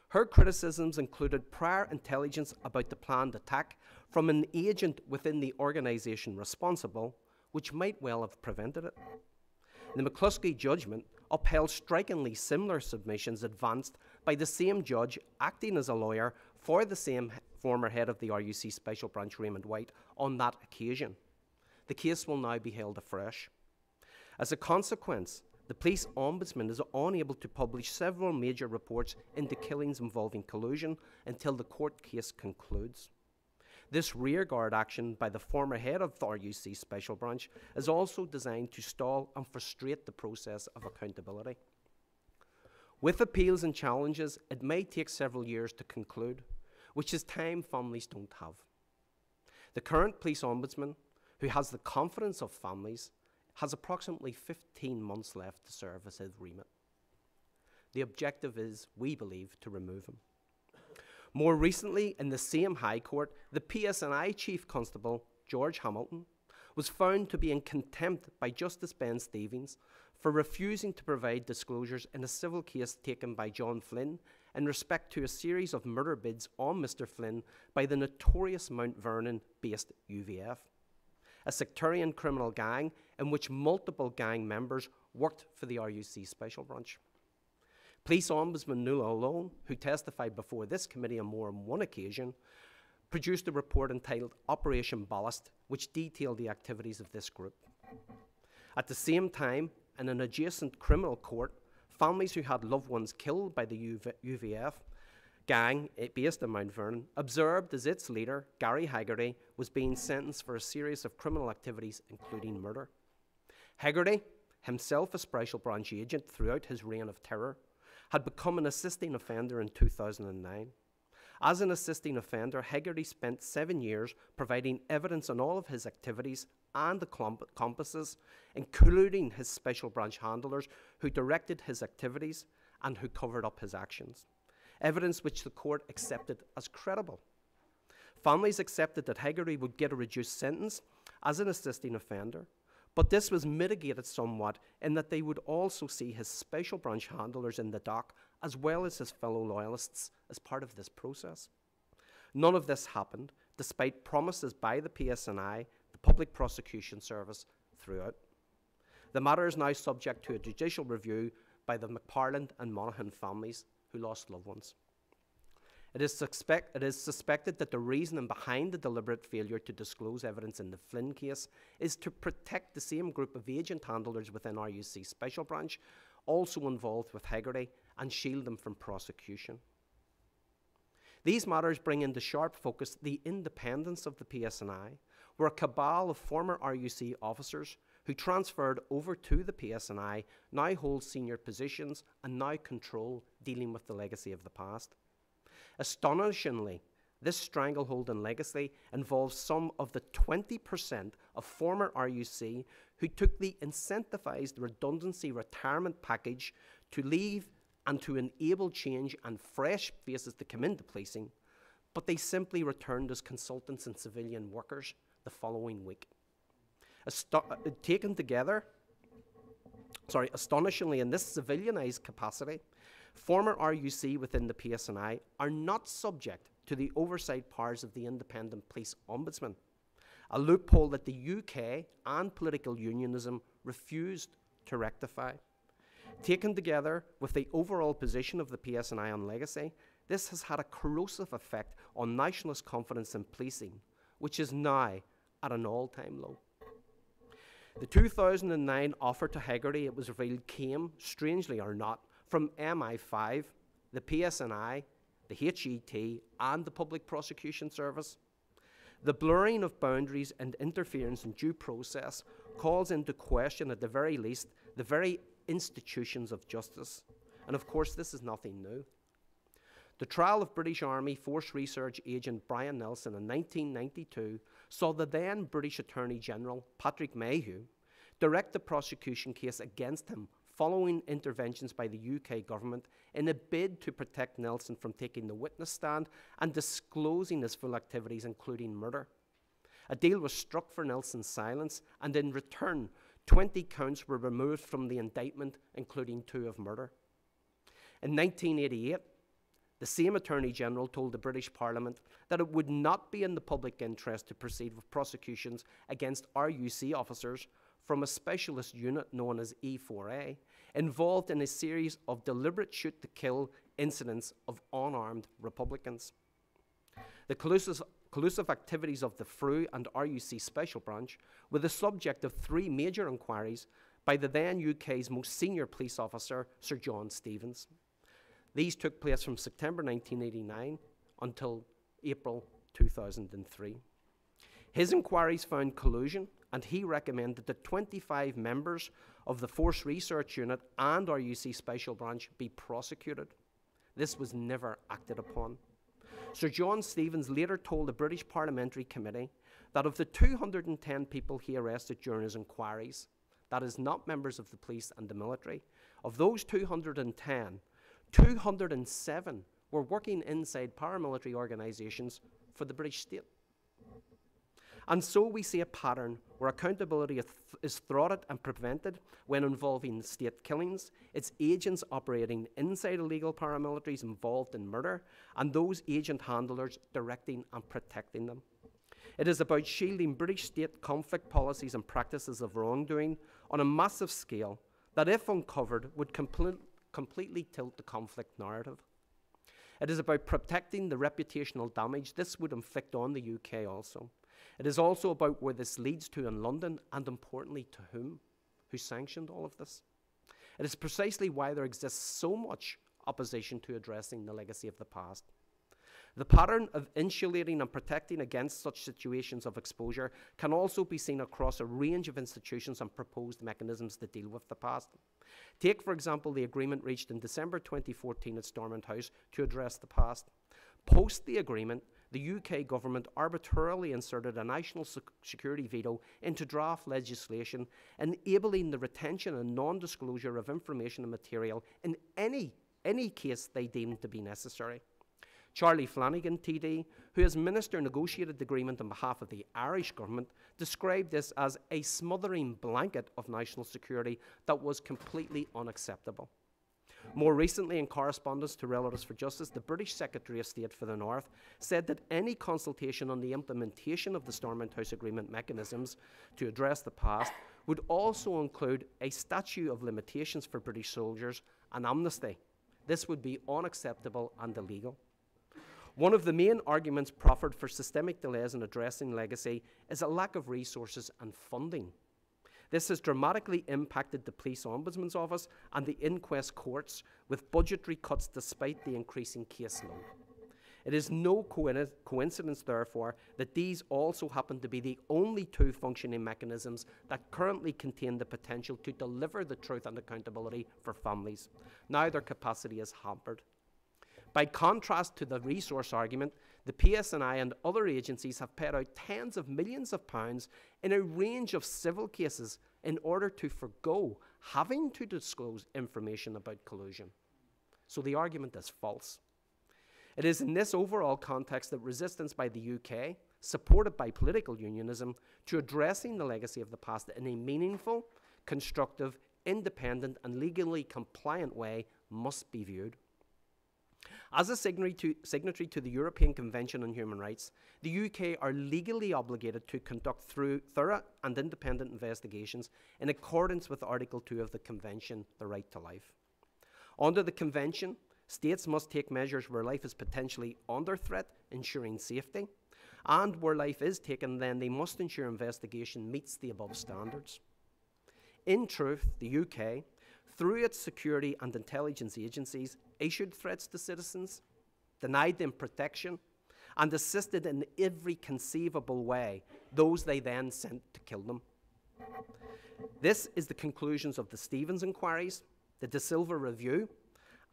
Her criticisms included prior intelligence about the planned attack from an agent within the organisation responsible, which might well have prevented it. The McCluskey judgment upheld strikingly similar submissions advanced by the same judge acting as a lawyer for the same former head of the RUC Special Branch, Raymond White, on that occasion. The case will now be held afresh. As a consequence, the police ombudsman is unable to publish several major reports into killings involving collusion until the court case concludes. This rearguard action by the former head of the RUC Special Branch is also designed to stall and frustrate the process of accountability. With appeals and challenges, it may take several years to conclude, which is time families don't have. The current police ombudsman, who has the confidence of families, has approximately 15 months left to serve as his remit. The objective is, we believe, to remove him. More recently, in the same High Court, the PSNI Chief Constable, George Hamilton, was found to be in contempt by Justice Ben Stevens for refusing to provide disclosures in a civil case taken by John Flynn in respect to a series of murder bids on Mr. Flynn by the notorious Mount Vernon-based UVF, a sectarian criminal gang in which multiple gang members worked for the RUC Special Branch. Police Ombudsman Nuala O'Lone, who testified before this committee on more than one occasion, produced a report entitled Operation Ballast, which detailed the activities of this group. At the same time, in an adjacent criminal court, families who had loved ones killed by the UVF gang based in Mount Vernon observed as its leader, Gary Haggerty, was being sentenced for a series of criminal activities, including murder. Haggerty, himself a Special Branch agent throughout his reign of terror, had become an assisting offender in 2009. As an assisting offender, Haggerty spent 7 years providing evidence on all of his activities and accomplices, including his Special Branch handlers who directed his activities and who covered up his actions. Evidence which the court accepted as credible. Families accepted that Haggerty would get a reduced sentence as an assisting offender, but this was mitigated somewhat in that they would also see his Special Branch handlers in the dock as well as his fellow loyalists as part of this process. None of this happened, despite promises by the PSNI, the Public Prosecution Service, throughout. The matter is now subject to a judicial review by the McParland and Monaghan families who lost loved ones. It is suspected that the reasoning behind the deliberate failure to disclose evidence in the Flynn case is to protect the same group of agent handlers within RUC Special Branch, also involved with Haggerty, and shield them from prosecution. These matters bring into sharp focus the independence of the PSNI, where a cabal of former RUC officers who transferred over to the PSNI, now hold senior positions and now control dealing with the legacy of the past. Astonishingly, this stranglehold on legacy involves some of the 20% of former RUC who took the incentivized redundancy retirement package to leave and to enable change and fresh faces to come into policing, but they simply returned as consultants and civilian workers the following week. Taken together, astonishingly, in this civilianized capacity, former RUC within the PSNI are not subject to the oversight powers of the Independent Police Ombudsman, a loophole that the UK and political unionism refused to rectify. Taken together with the overall position of the PSNI on legacy, this has had a corrosive effect on nationalist confidence in policing, which is now at an all-time low. The 2009 offer to Hegarty, it was revealed, came, strangely or not, from MI5, the PSNI, the HET, and the Public Prosecution Service. The blurring of boundaries and interference in due process calls into question, at the very least, the very institutions of justice. And of course, this is nothing new. The trial of British Army Force Research agent Brian Nelson in 1992 saw the then British Attorney General, Patrick Mayhew, direct the prosecution case against him following interventions by the UK government in a bid to protect Nelson from taking the witness stand and disclosing his full activities, including murder. A deal was struck for Nelson's silence, and in return, 20 counts were removed from the indictment, including 2 of murder. In 1988, the same Attorney General told the British Parliament that it would not be in the public interest to proceed with prosecutions against RUC officers from a specialist unit known as E4A, involved in a series of deliberate shoot-to-kill incidents of unarmed Republicans. The collusive activities of the FRU and RUC Special Branch were the subject of 3 major inquiries by the then UK's most senior police officer, Sir John Stevens. These took place from September 1989 until April 2003. His inquiries found collusion, and he recommended that 25 members of the Force Research Unit and RUC Special Branch be prosecuted. This was never acted upon. Sir John Stevens later told the British Parliamentary Committee that of the 210 people he arrested during his inquiries, that is not members of the police and the military, of those 210, 207 were working inside paramilitary organisations for the British state. And so we see a pattern where accountability is thwarted and prevented when involving state killings, its agents operating inside illegal paramilitaries involved in murder, and those agent handlers directing and protecting them. It is about shielding British state conflict policies and practices of wrongdoing on a massive scale that, if uncovered, would completely tilt the conflict narrative. It is about protecting the reputational damage this would inflict on the UK also. It is also about where this leads to in London, and importantly, to whom, who sanctioned all of this. It is precisely why there exists so much opposition to addressing the legacy of the past. The pattern of insulating and protecting against such situations of exposure can also be seen across a range of institutions and proposed mechanisms that deal with the past. Take, for example, the agreement reached in December 2014 at Stormont House to address the past. Post the agreement, the UK government arbitrarily inserted a national security veto into draft legislation, enabling the retention and non-disclosure of information and material in any case they deemed to be necessary. Charlie Flanagan, TD, who as minister negotiated the agreement on behalf of the Irish government, described this as a smothering blanket of national security that was completely unacceptable. More recently, in correspondence to Relatives for Justice, the British Secretary of State for the North said that any consultation on the implementation of the Stormont House Agreement mechanisms to address the past would also include a statute of limitations for British soldiers and amnesty. This would be unacceptable and illegal. One of the main arguments proffered for systemic delays in addressing legacy is a lack of resources and funding. This has dramatically impacted the Police Ombudsman's Office and the inquest courts, with budgetary cuts despite the increasing caseload. It is no coincidence, therefore, that these also happen to be the only two functioning mechanisms that currently contain the potential to deliver the truth and accountability for families. Now their capacity is hampered. By contrast to the resource argument, the PSNI and other agencies have paid out tens of millions of pounds in a range of civil cases in order to forgo having to disclose information about collusion. So the argument is false. It is in this overall context that resistance by the UK, supported by political unionism, to addressing the legacy of the past in a meaningful, constructive, independent and legally compliant way must be viewed. As a signatory to the European Convention on Human Rights, the UK are legally obligated to conduct thorough and independent investigations in accordance with Article 2 of the Convention, the right to life. Under the Convention, states must take measures where life is potentially under threat, ensuring safety, and where life is taken, then they must ensure investigation meets the above standards. In truth, the UK, through its security and intelligence agencies, issued threats to citizens, denied them protection, and assisted in every conceivable way those they then sent to kill them. This is the conclusions of the Stevens inquiries, the De Silva Review,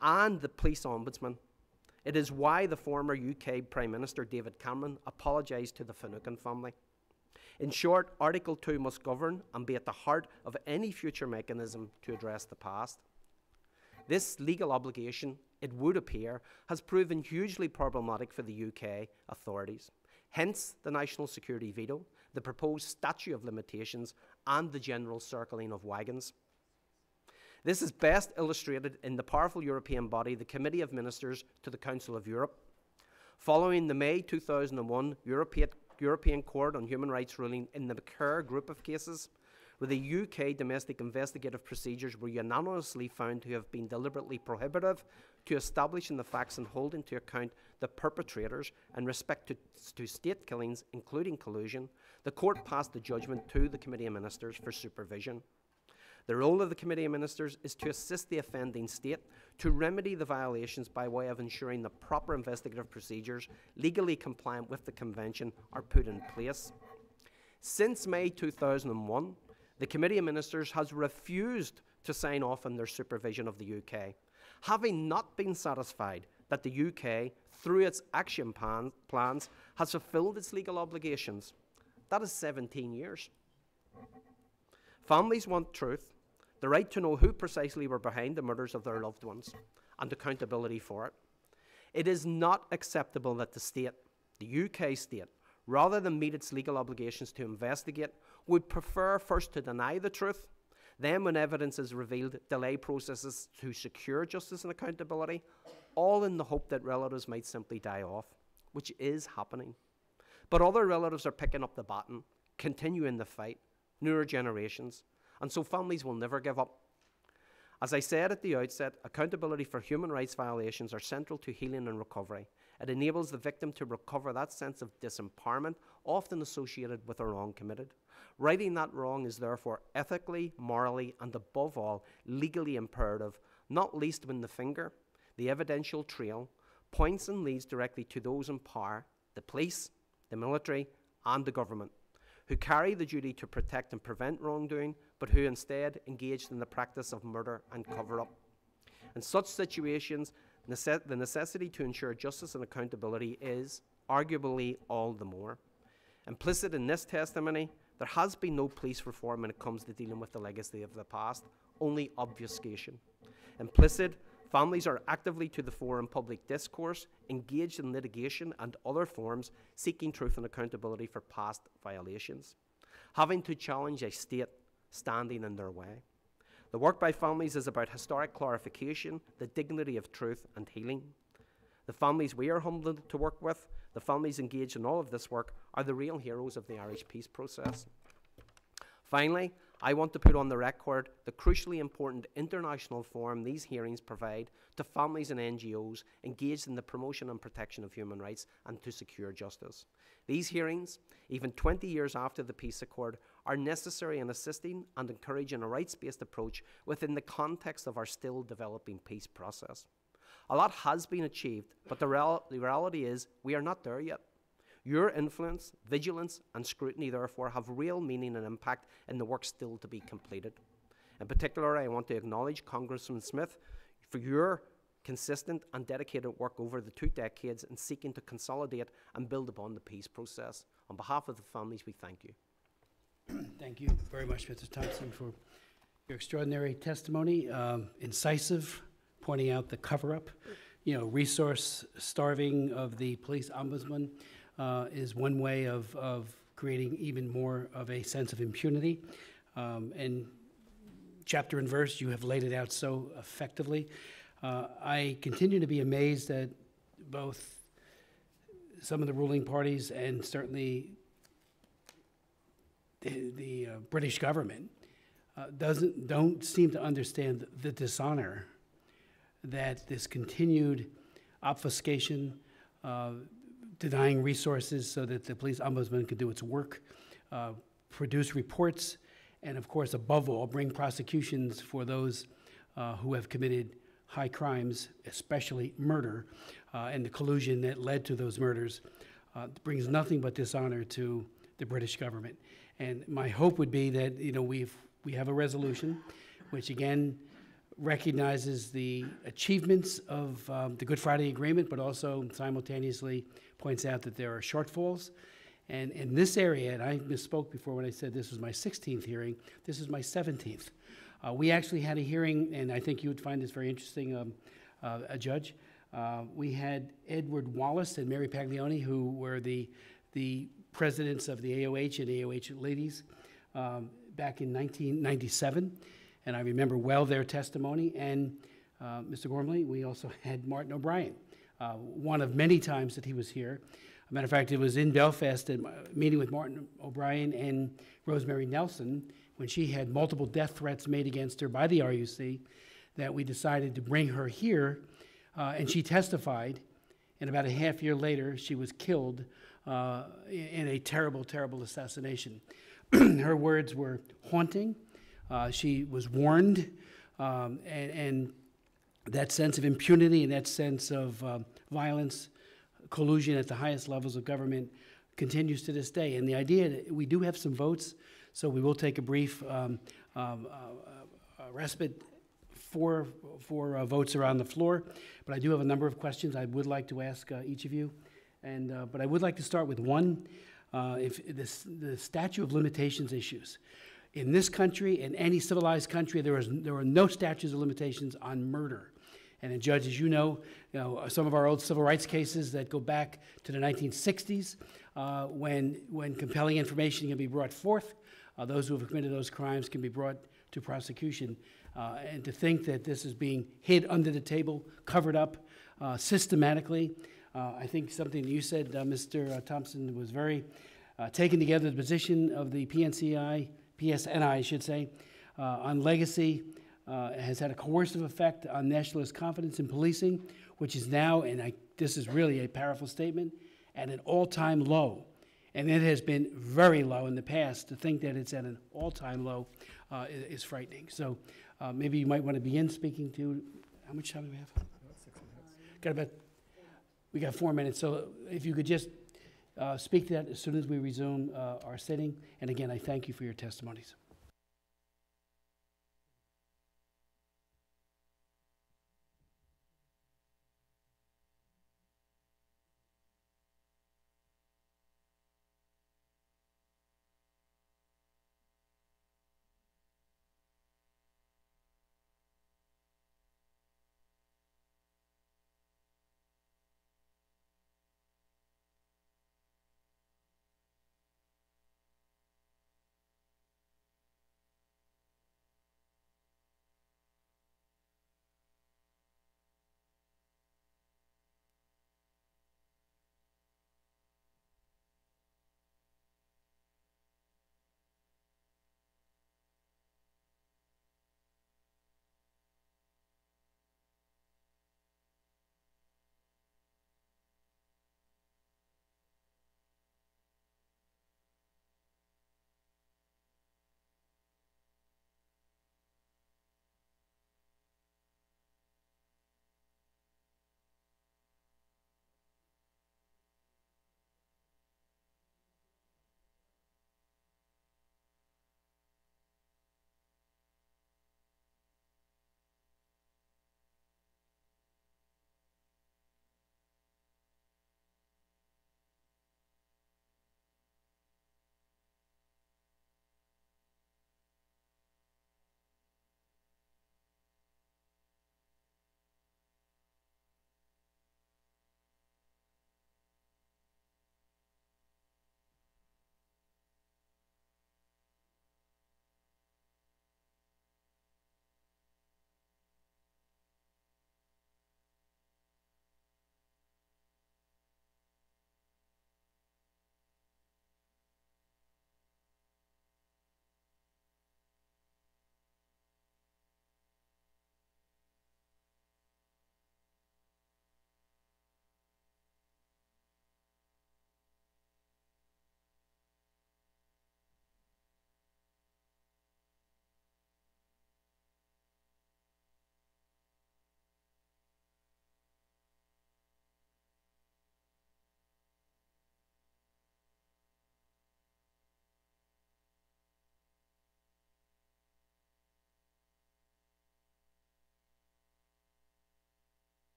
and the Police Ombudsman. It is why the former UK Prime Minister David Cameron apologised to the Finucane family. In short, Article 2 must govern and be at the heart of any future mechanism to address the past. This legal obligation, it would appear, has proven hugely problematic for the UK authorities. Hence the national security veto, the proposed statute of limitations, and the general circling of wagons. This is best illustrated in the powerful European body, the Committee of Ministers to the Council of Europe. Following the May 2001 European Court on Human Rights ruling in the Kerr group of cases, where the UK domestic investigative procedures were unanimously found to have been deliberately prohibitive to establishing the facts and hold into account the perpetrators in respect to state killings, including collusion, the court passed the judgment to the Committee of Ministers for supervision. The role of the Committee of Ministers is to assist the offending state to remedy the violations by way of ensuring the proper investigative procedures legally compliant with the Convention are put in place. Since May 2001, the Committee of Ministers has refused to sign off on their supervision of the UK, having not been satisfied that the UK, through its action plans, has fulfilled its legal obligations. That is 17 years. Families want truth, the right to know who precisely were behind the murders of their loved ones, and accountability for it. It is not acceptable that the state, the UK state, rather than meet its legal obligations to investigate, would prefer first to deny the truth, then when evidence is revealed, delay processes to secure justice and accountability, all in the hope that relatives might simply die off, which is happening. But other relatives are picking up the baton, continuing the fight, newer generations, and so families will never give up. As I said at the outset, accountability for human rights violations are central to healing and recovery. It enables the victim to recover that sense of disempowerment often associated with a wrong committed. Righting that wrong is therefore ethically, morally, and above all, legally imperative, not least when the finger, the evidential trail, points and leads directly to those in power, the police, the military, and the government, who carry the duty to protect and prevent wrongdoing, but who instead engaged in the practice of murder and cover-up. In such situations, the necessity to ensure justice and accountability is arguably all the more. Implicit in this testimony, there has been no police reform when it comes to dealing with the legacy of the past, only obfuscation. Implicit, families are actively to the fore in public discourse, engaged in litigation and other forms, seeking truth and accountability for past violations, having to challenge a state standing in their way. The work by families is about historic clarification, the dignity of truth and healing. The families we are humbled to work with, the families engaged in all of this work, are the real heroes of the Irish peace process. Finally, I want to put on the record the crucially important international forum these hearings provide to families and NGOs engaged in the promotion and protection of human rights and to secure justice. These hearings, even 20 years after the peace accord, are necessary in assisting and encouraging a rights-based approach within the context of our still developing peace process. A lot has been achieved, but the reality is we are not there yet. Your influence, vigilance, and scrutiny, therefore, have real meaning and impact in the work still to be completed. In particular, I want to acknowledge Congressman Smith for your consistent and dedicated work over the 2 decades in seeking to consolidate and build upon the peace process. On behalf of the families, we thank you. Thank you very much, Mr. Thompson, for your extraordinary testimony, incisive, pointing out the cover-up. You know, resource starving of the police ombudsman is one way of creating even more of a sense of impunity. And chapter and verse, you have laid it out so effectively. I continue to be amazed at both some of the ruling parties and certainly the British government don't seem to understand the dishonor that this continued obfuscation, denying resources so that the police ombudsman can do its work, produce reports, and of course, above all, bring prosecutions for those who have committed high crimes, especially murder, and the collusion that led to those murders, brings nothing but dishonor to the British government. And my hope would be that, you know, we have a resolution which again recognizes the achievements of the Good Friday Agreement, but also simultaneously points out that there are shortfalls. And in this area, and I misspoke before when I said this was my 16th hearing, this is my 17th. We actually had a hearing, and I think you would find this very interesting, a judge. We had Edward Wallace and Mary Paglioni, who were the presidents of the AOH and AOH ladies back in 1997, and I remember well their testimony. And Mr. Gormley, we also had Martin O'Brien, one of many times that he was here. As a matter of fact, it was in Belfast, a meeting with Martin O'Brien and Rosemary Nelson, when she had multiple death threats made against her by the RUC, that we decided to bring her here, and she testified, and about a half year later, she was killed in a terrible, terrible assassination. Her words were haunting. She was warned, and that sense of impunity and that sense of violence, collusion at the highest levels of government continues to this day. And the idea that we do have some votes, so we will take a brief respite for votes around the floor. But I do have a number of questions I would like to ask each of you. But I would like to start with one, the statute of limitations issues. In this country, in any civilized country, there are no statutes of limitations on murder. And Judge, as you know, some of our old civil rights cases that go back to the 1960s, when compelling information can be brought forth, those who have committed those crimes can be brought to prosecution. And to think that this is being hid under the table, covered up systematically, I think something that you said, Mr. Thompson, was very taken together, the position of the PSNI, I should say, on legacy has had a coercive effect on nationalist confidence in policing, which is now, and this is really a powerful statement, at an all-time low. And it has been very low in the past. To think that it's at an all-time low is frightening. So maybe you might want to begin speaking to, how much time do we have? We got 4 minutes. So if you could just speak to that as soon as we resume our sitting. And again, I thank you for your testimonies.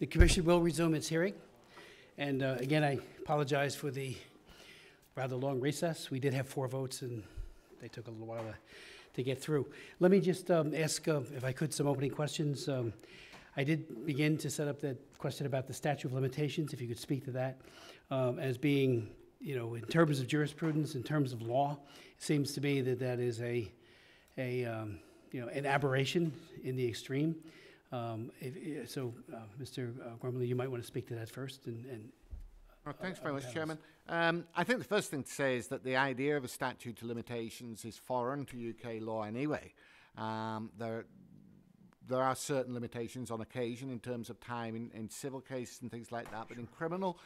The commission will resume its hearing. And again, I apologize for the rather long recess. We did have 4 votes, and they took a little while to get through. Let me just ask, if I could, some opening questions. I did begin to set up that question about the statute of limitations, if you could speak to that, as being, you know, in terms of jurisprudence, in terms of law, it seems to me that that is an aberration in the extreme. Mr. Gormley, you might want to speak to that first. Well, thanks very much, Chairman. I think the first thing to say is that the idea of a statute of limitations is foreign to UK law anyway. There are certain limitations on occasion in terms of time in civil cases and things like that, but in criminal,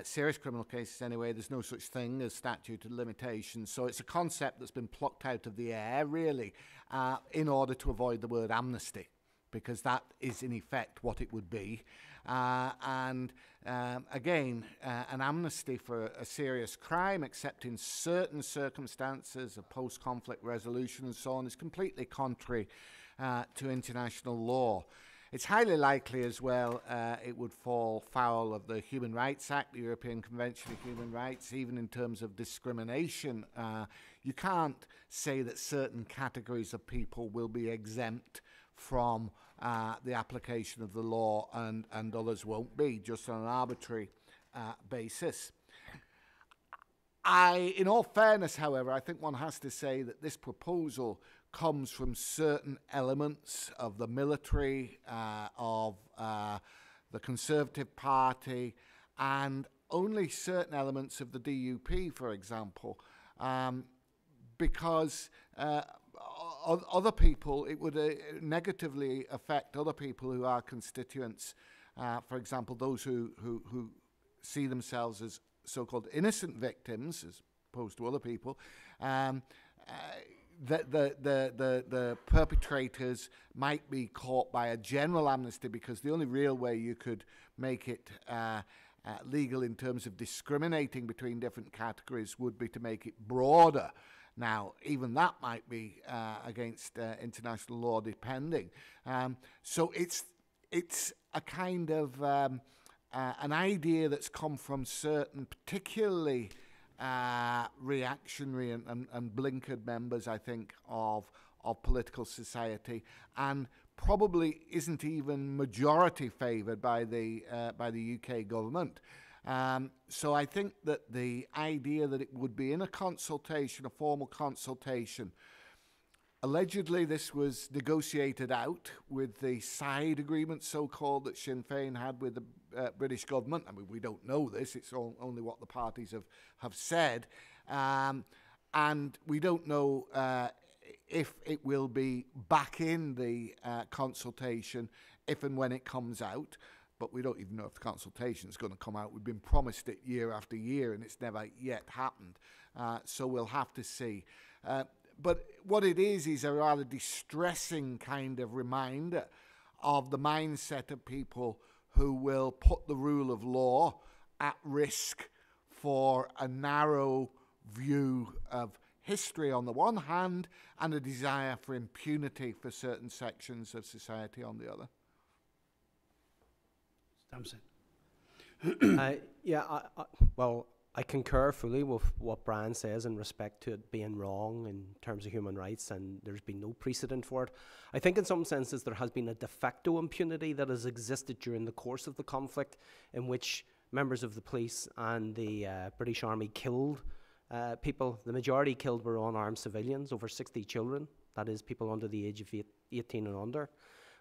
serious criminal cases anyway, there's no such thing as statute of limitations. So it's a concept that's been plucked out of the air, really, in order to avoid the word amnesty, because that is in effect what it would be. Again, an amnesty for a serious crime, except in certain circumstances, a post-conflict resolution and so on, is completely contrary to international law. It's highly likely as well it would fall foul of the Human Rights Act, the European Convention of Human Rights, even in terms of discrimination. You can't say that certain categories of people will be exempt from the application of the law and others won't be, just on an arbitrary basis. In all fairness, however, I think one has to say that this proposal comes from certain elements of the military, of the Conservative Party, and only certain elements of the DUP, for example, because other people, it would negatively affect other people who are constituents, for example, those who see themselves as so-called innocent victims, as opposed to other people. The perpetrators might be caught by a general amnesty, because the only real way you could make it legal in terms of discriminating between different categories would be to make it broader. Now, even that might be against international law, depending. So it's a kind of an idea that's come from certain particularly reactionary and blinkered members, I think, of political society, and probably isn't even majority favoured by the UK government. So I think that the idea that it would be in a consultation, a formal consultation, allegedly this was negotiated out with the side agreement, so-called, that Sinn Féin had with the British government. I mean, we don't know this, it's only what the parties have said. And we don't know if it will be back in the consultation if and when it comes out. But we don't even know if the consultation is going to come out. We've been promised it year after year, and it's never yet happened. So we'll have to see. But what it is a rather distressing kind of reminder of the mindset of people who will put the rule of law at risk for a narrow view of history on the one hand, and a desire for impunity for certain sections of society on the other. Thompson. Well, I concur fully with what Brian says in respect to it being wrong in terms of human rights, and there's been no precedent for it. I think in some senses there has been a de facto impunity that has existed during the course of the conflict, in which members of the police and the British Army killed people. The majority killed were unarmed civilians, over 60 children, that is, people under the age of 18 and under.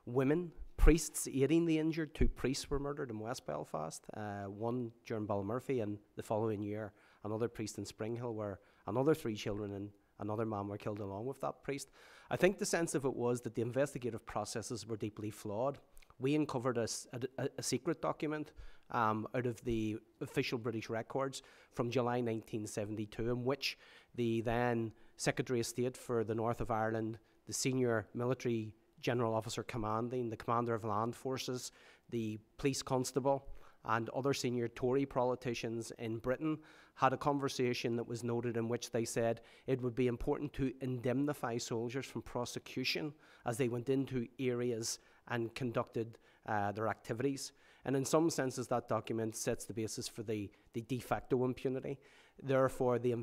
Women, priests aiding the injured. 2 priests were murdered in West Belfast, one during Ballymurphy, and the following year another priest in Springhill, where another 3 children and another man were killed along with that priest. I think the sense of it was that the investigative processes were deeply flawed. We uncovered a secret document out of the official British records from July 1972, in which the then Secretary of State for the North of Ireland, the senior military general officer commanding, the commander of land forces, the police constable, and other senior Tory politicians in Britain had a conversation that was noted, in which they said it would be important to indemnify soldiers from prosecution as they went into areas and conducted their activities. And in some senses, that document sets the basis for the de facto impunity. Therefore, the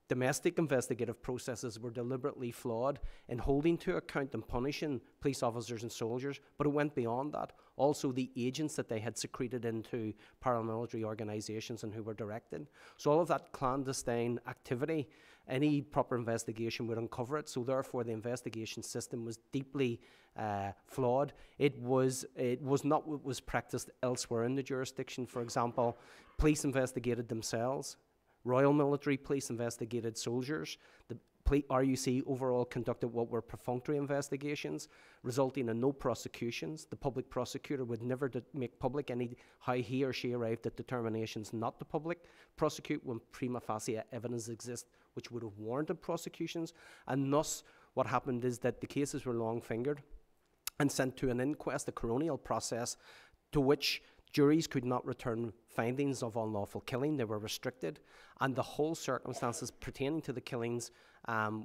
domestic investigative processes were deliberately flawed in holding to account and punishing police officers and soldiers, but it went beyond that. Also, the agents that they had secreted into paramilitary organizations and who were directed. So all of that clandestine activity, any proper investigation would uncover it. So therefore, the investigation system was deeply flawed. It was not what was practiced elsewhere in the jurisdiction. For example, police investigated themselves. Royal Military Police investigated soldiers. The RUC overall conducted what were perfunctory investigations, resulting in no prosecutions. The public prosecutor would never make public how he or she arrived at determinations not to public prosecute when prima facie evidence exists which would have warranted prosecutions. And thus, what happened is that the cases were long-fingered and sent to an inquest, a coronial process, to which juries could not return findings of unlawful killing. They were restricted, and the whole circumstances pertaining to the killings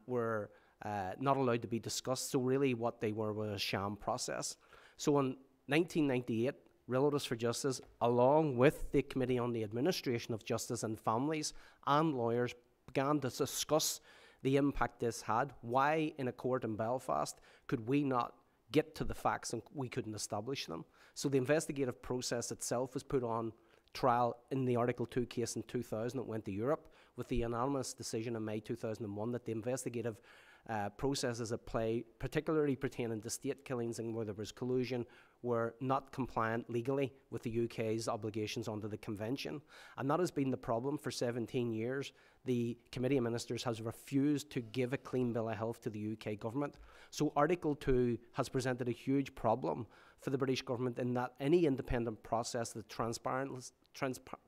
were not allowed to be discussed. So really what they were was a sham process. So in 1998, Relatives for Justice, along with the Committee on the Administration of Justice and Families and lawyers, began to discuss the impact this had. Why in a court in Belfast could we not get to the facts and we couldn't establish them? So the investigative process itself was put on trial in the Article 2 case in 2000. It went to Europe with the unanimous decision in May 2001 that the investigative processes at play, particularly pertaining to state killings and where there was collusion, were not compliant legally with the UK's obligations under the Convention. And that has been the problem for 17 years. The Committee of Ministers has refused to give a clean bill of health to the UK government. So Article 2 has presented a huge problem for the British government in that any independent process that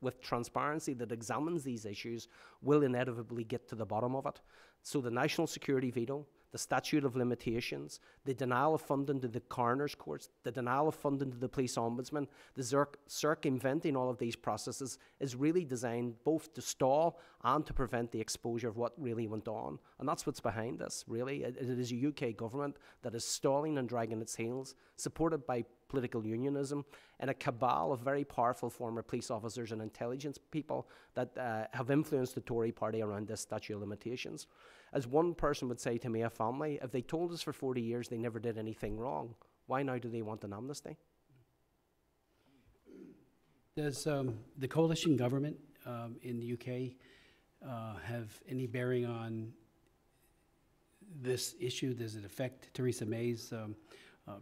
with transparency that examines these issues will inevitably get to the bottom of it. So the national security veto, the statute of limitations, the denial of funding to the coroner's courts, the denial of funding to the police ombudsman, the circumventing all of these processes is really designed both to stall and to prevent the exposure of what really went on. And that's what's behind this, really. It is a UK government that is stalling and dragging its heels, supported by political unionism, and a cabal of very powerful former police officers and intelligence people that have influenced the Tory party around this statute of limitations. As one person would say to me, a family, if they told us for 40 years they never did anything wrong, why now do they want an amnesty? Does the coalition government in the UK have any bearing on this issue? Does it affect Theresa May's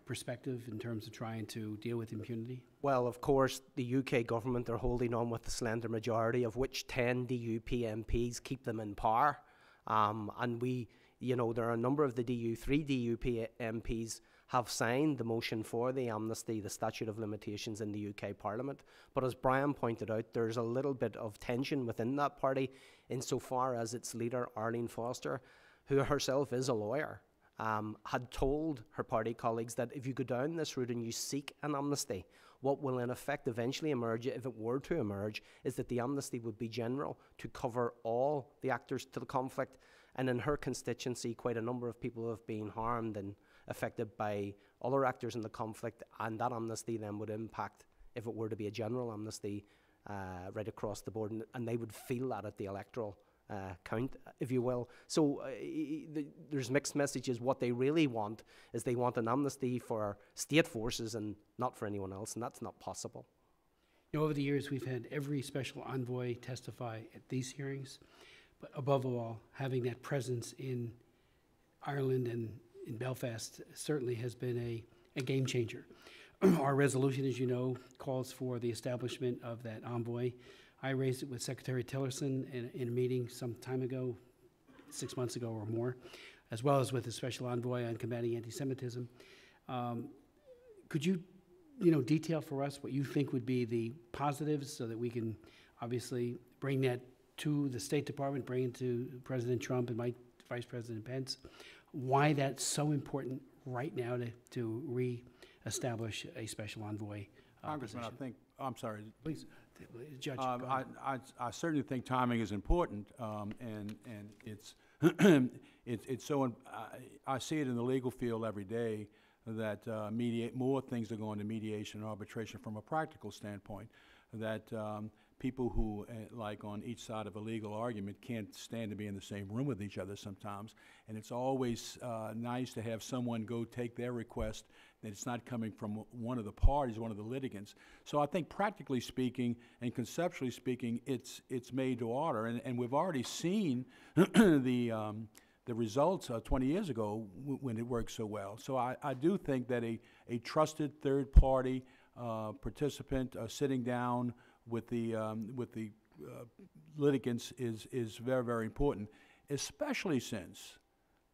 perspective in terms of trying to deal with impunity? Well, of course, the UK government are holding on with the slender majority, of which 10 DUP MPs keep them in power. And there are a number of the three DUP MPs have signed the motion for the amnesty, the statute of limitations in the UK Parliament. But as Brian pointed out, there's a little bit of tension within that party insofar as its leader, Arlene Foster, who herself is a lawyer, had told her party colleagues that if you go down this route and you seek an amnesty, what will in effect eventually emerge, if it were to emerge, is that the amnesty would be general to cover all the actors to the conflict. And in her constituency, quite a number of people have been harmed and affected by other actors in the conflict, and that amnesty then would impact, if it were to be a general amnesty, right across the board, and they would feel that at the electoral count, if you will. So there's mixed messages. What they really want is they want an amnesty for state forces and not for anyone else, and that's not possible. Over the years, we've had every special envoy testify at these hearings, but above all, having that presence in Ireland and in Belfast certainly has been a game changer. Our resolution, as you know, calls for the establishment of that envoy. I raised it with Secretary Tillerson in a meeting some time ago, 6 months ago or more, as well as with the Special Envoy on combating anti-Semitism. Could you, detail for us what you think would be the positives so that we can obviously bring that to the State Department, bring it to President Trump and Vice President Pence, why that's so important right now to re-establish a Special Envoy Congressman, position? I'm sorry. Please. Judge, I certainly think timing is important, and it's it's so. I see it in the legal field every day that more things are going to mediation and arbitration from a practical standpoint, that people who, like on each side of a legal argument, can't stand to be in the same room with each other sometimes. And it's always nice to have someone go take their request, that it's not coming from one of the parties, one of the litigants. So I think practically speaking and conceptually speaking, it's made to order. And we've already seen the results 20 years ago when it worked so well. So I do think that a trusted third party participant sitting down with the litigants is very, very important, especially since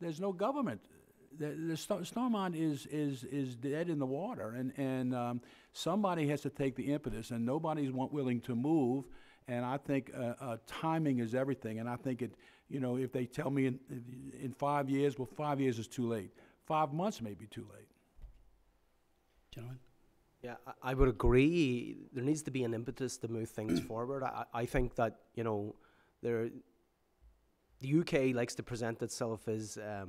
there's no government. The Stormont is dead in the water, and somebody has to take the impetus, and nobody's willing to move. And I think timing is everything. And I think if they tell me in 5 years, well, 5 years is too late. 5 months may be too late. Gentlemen? Yeah, I would agree. There needs to be an impetus to move things forward. I think that, the UK likes to present itself as a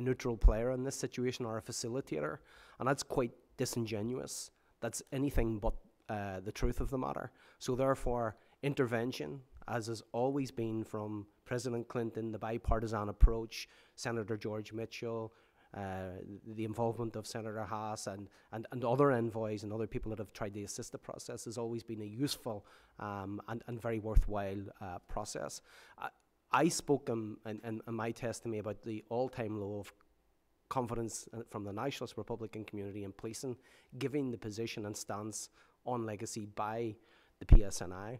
neutral player in this situation, or a facilitator, and that's quite disingenuous. That's anything but the truth of the matter. So therefore, intervention, as has always been from President Clinton, the bipartisan approach, Senator George Mitchell, the involvement of Senator Haas and other envoys and other people that have tried to assist the process, has always been a useful and very worthwhile process. I spoke in my testimony about the all-time low of confidence from the Nationalist Republican community in policing, giving the position and stance on legacy by the PSNI.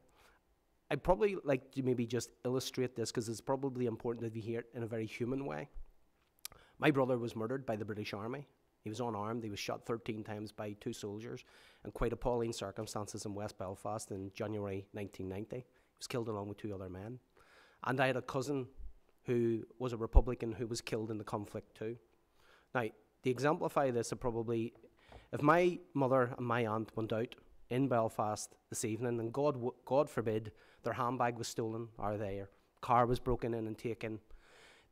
I'd probably like to maybe just illustrate this, because it's probably important that we hear it in a very human way. My brother was murdered by the British Army. He was unarmed. He was shot 13 times by 2 soldiers in quite appalling circumstances in West Belfast in January 1990. He was killed along with 2 other men. And I had a cousin who was a Republican who was killed in the conflict too. Now, to exemplify this, if my mother and my aunt went out in Belfast this evening, and God forbid their handbag was stolen, or their car was broken in and taken,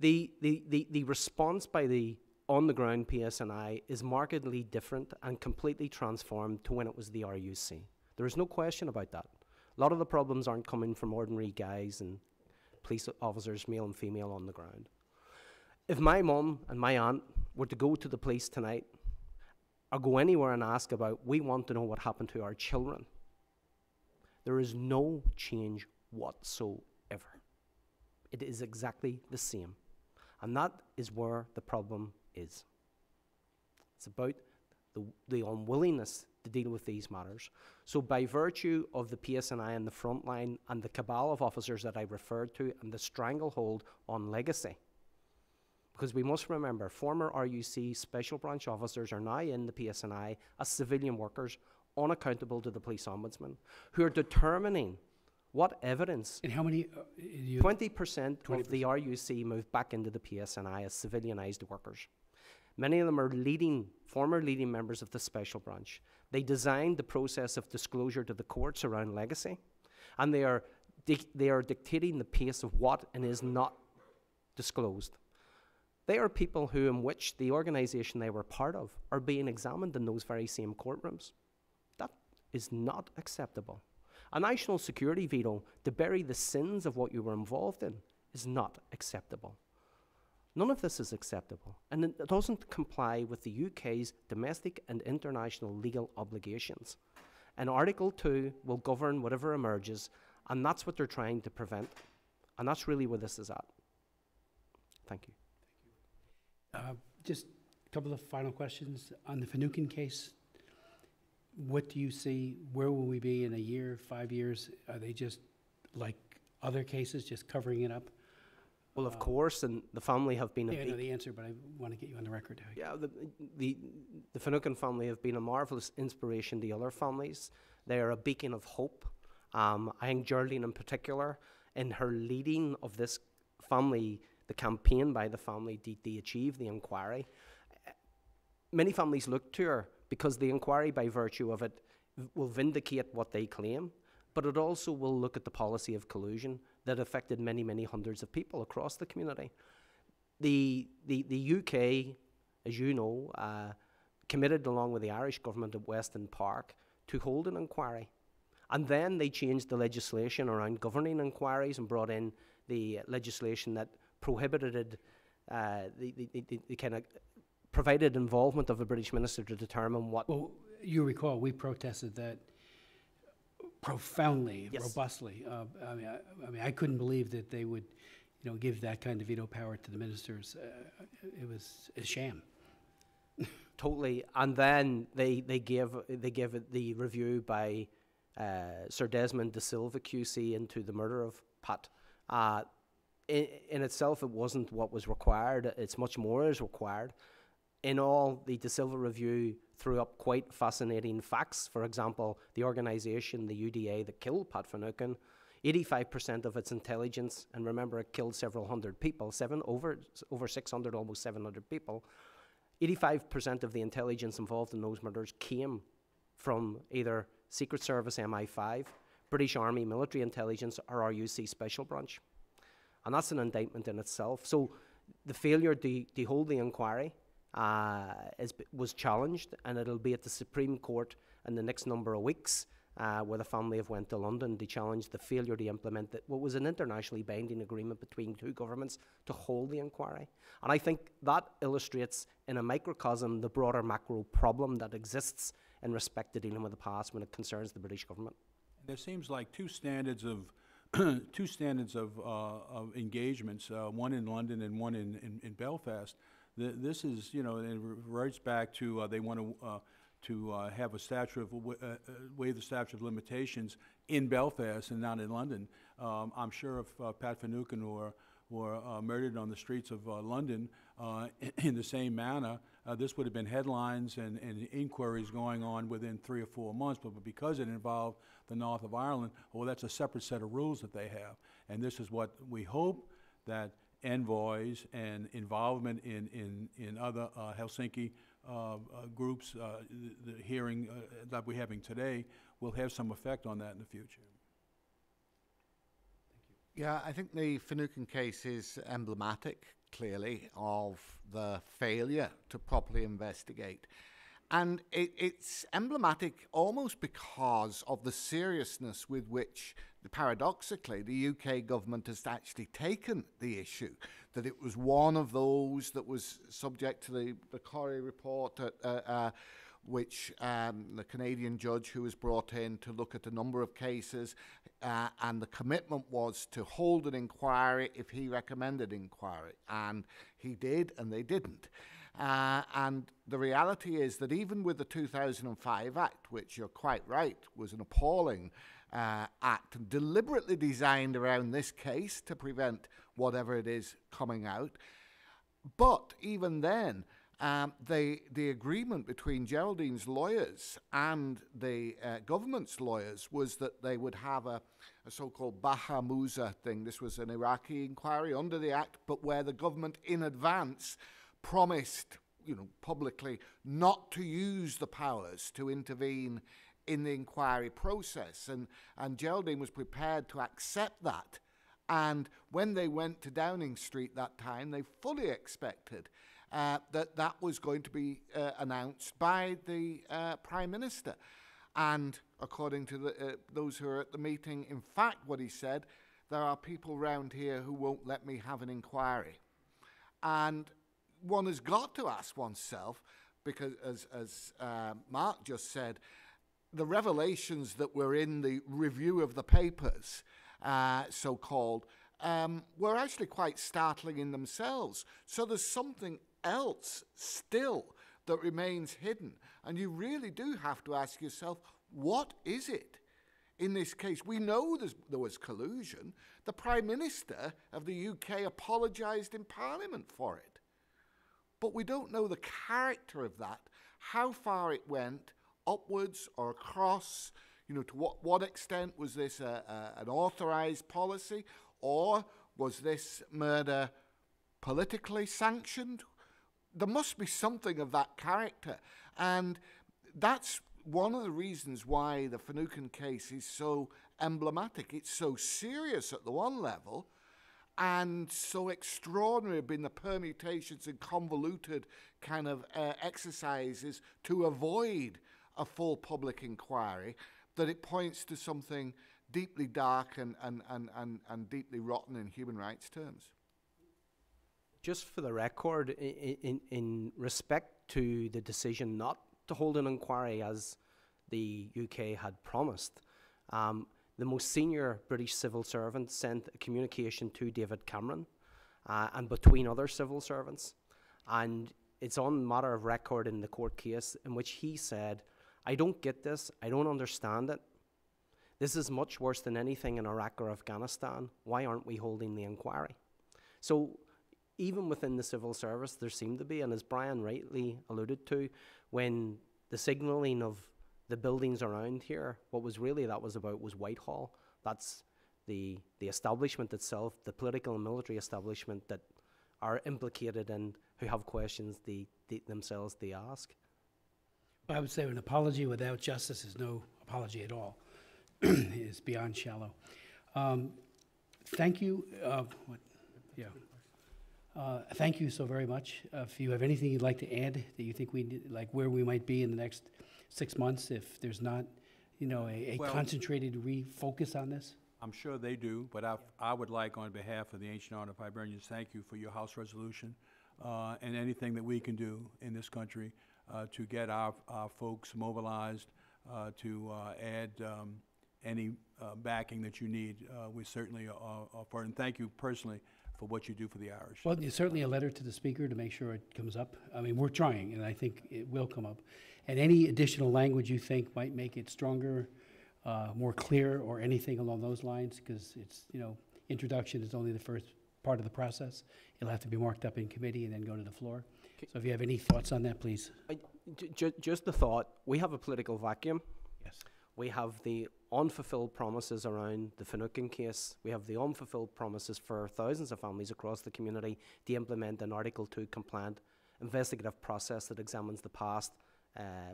the response by the on-the-ground PSNI is markedly different and completely transformed to when it was the RUC. There is no question about that. A lot of the problems aren't coming from ordinary guys and police officers, male and female, on the ground. If my mum and my aunt were to go to the police tonight, or go anywhere and ask about, we want to know what happened to our children, there is no change whatsoever. It is exactly the same. And that is where the problem is. It's about the unwillingness to deal with these matters. So by virtue of the PSNI and the front line and the cabal of officers that I referred to, and the stranglehold on legacy, because we must remember, former RUC special branch officers are now in the PSNI as civilian workers, unaccountable to the police ombudsman, who are determining what evidence. And how many? 20% of the RUC moved back into the PSNI as civilianized workers. Many of them are former leading members of the special branch. They designed the process of disclosure to the courts around legacy, and they are dictating the pace of what and is not disclosed. They are people in which the organization they were part of are being examined in those very same courtrooms. That is not acceptable. A national security veto to bury the sins of what you were involved in is not acceptable. None of this is acceptable, and it doesn't comply with the UK's domestic and international legal obligations. And Article 2 will govern whatever emerges, and that's what they're trying to prevent. And that's really where this is at. Thank you. Just a couple of final questions. On the Finucane case, what do you see? Where will we be in a year, 5 years? Are they just like other cases, just covering it up? Well, of course, and the family have been I know the answer, but I want to get you on the record. Yeah, the Finucane family have been a marvellous inspiration to other families. They are a beacon of hope. I think Geraldine in particular, in her leading of this family, the campaign by the family to achieve the inquiry. Many families look to her because the inquiry, by virtue of it, will vindicate what they claim, but it also will look at the policy of collusion that affected many, many hundreds of people across the community. The UK, as you know, committed, along with the Irish government at Weston Park, to hold an inquiry. And then they changed the legislation around governing inquiries and brought in the legislation that prohibited the kind of provided involvement of the British minister to determine what. Well, you recall, we protested that profoundly, Yes. robustly. I mean, I couldn't believe that they would, give that kind of veto power to the ministers. It was a sham. Totally. And then they gave it the review by Sir Desmond de Silva QC into the murder of Pat. In itself, it wasn't what was required. It's much more is required. In all, the De Silva review threw up quite fascinating facts. For example, the organisation, the UDA, that killed Pat Finucane, 85% of its intelligence, and remember it killed several hundred people, over 600, almost 700 people, 85% of the intelligence involved in those murders came from either Secret Service MI5, British Army military intelligence, or RUC Special Branch. And that's an indictment in itself. So the failure to hold the inquiry was challenged, and it'll be at the Supreme Court in the next number of weeks, where the family have went to London to challenge the failure to implement what was an internationally binding agreement between two governments to hold the inquiry. And I think that illustrates in a microcosm the broader macro problem that exists in respect to dealing with the past when it concerns the British government. There seems like two standards of engagements, one in London and one in Belfast. This is, it writes back to they want to have a waive the statute of limitations in Belfast and not in London. I'm sure if Pat Finucane were murdered on the streets of London in the same manner, this would have been headlines and inquiries going on within 3 or 4 months, but because it involved the north of Ireland, well, that's a separate set of rules that they have. And this is what we hope that envoys and involvement in other Helsinki groups, the hearing that we're having today, will have some effect on that in the future. Yeah, I think the Finucane case is emblematic, clearly, of the failure to properly investigate. And it's emblematic almost because of the seriousness with which, paradoxically, the UK government has actually taken the issue, that it was one of those that was subject to the Corrie report, which the Canadian judge who was brought in to look at a number of cases, and the commitment was to hold an inquiry if he recommended inquiry. And he did, and they didn't. And the reality is that even with the 2005 Act, which you're quite right, was an appalling act, deliberately designed around this case to prevent whatever it is coming out, but even then, the agreement between Geraldine's lawyers and the government's lawyers was that they would have a so-called Bahamouza thing. This was an Iraqi inquiry under the Act, but where the government in advance promised, publicly not to use the powers to intervene in the inquiry process. And Geraldine was prepared to accept that. And when they went to Downing Street that time, they fully expected that was going to be announced by the Prime Minister. And according to those who are at the meeting, in fact, what he said, there are people round here who won't let me have an inquiry. And one has got to ask oneself, because as Mark just said, the revelations that were in the review of the papers, so-called, were actually quite startling in themselves. So there's something else still that remains hidden. And you really do have to ask yourself, what is it in this case? We know there was collusion. The Prime Minister of the UK apologised in Parliament for it. But we don't know the character of that, how far it went, upwards or across, to what extent was this an authorised policy, or was this murder politically sanctioned? There must be something of that character. And that's one of the reasons why the Finucane case is so emblematic. It's so serious at the one level, and so extraordinary have been the permutations and convoluted kind of exercises to avoid a full public inquiry, that it points to something deeply dark and deeply rotten in human rights terms. Just for the record, in respect to the decision not to hold an inquiry as the UK had promised, the most senior British civil servant sent a communication to David Cameron and between other civil servants. And it's on matter of record in the court case in which he said, "I don't get this, I don't understand it. This is much worse than anything in Iraq or Afghanistan. Why aren't we holding the inquiry?" So even within the civil service, there seemed to be, and as Brian rightly alluded to, when the signalling of the buildings around here, what was really that was about was Whitehall. That's the establishment itself, the political and military establishment that are implicated and who have questions themselves they ask. I would say an apology without justice is no apology at all. It's beyond shallow. Thank you. Thank you so very much. If you have anything you'd like to add that you think we need, like where we might be in the next 6 months, if there's not, a Well, concentrated refocus on this? I'm sure they do, but I would like, on behalf of the Ancient Order of Hibernians, thank you for your House resolution and anything that we can do in this country to get our folks mobilized, to add any backing that you need. We certainly are for it. And thank you personally for what you do for the Irish. Well, it's certainly a letter to the Speaker to make sure it comes up. I mean, we're trying, and I think it will come up. And any additional language you think might make it stronger, more clear, or anything along those lines, because it's, introduction is only the first part of the process. It'll have to be marked up in committee and then go to the floor. So if you have any thoughts on that, please. Just the thought, we have a political vacuum. Yes. We have the unfulfilled promises around the Finucane case. We have the unfulfilled promises for thousands of families across the community to implement an Article 2 compliant investigative process that examines the past,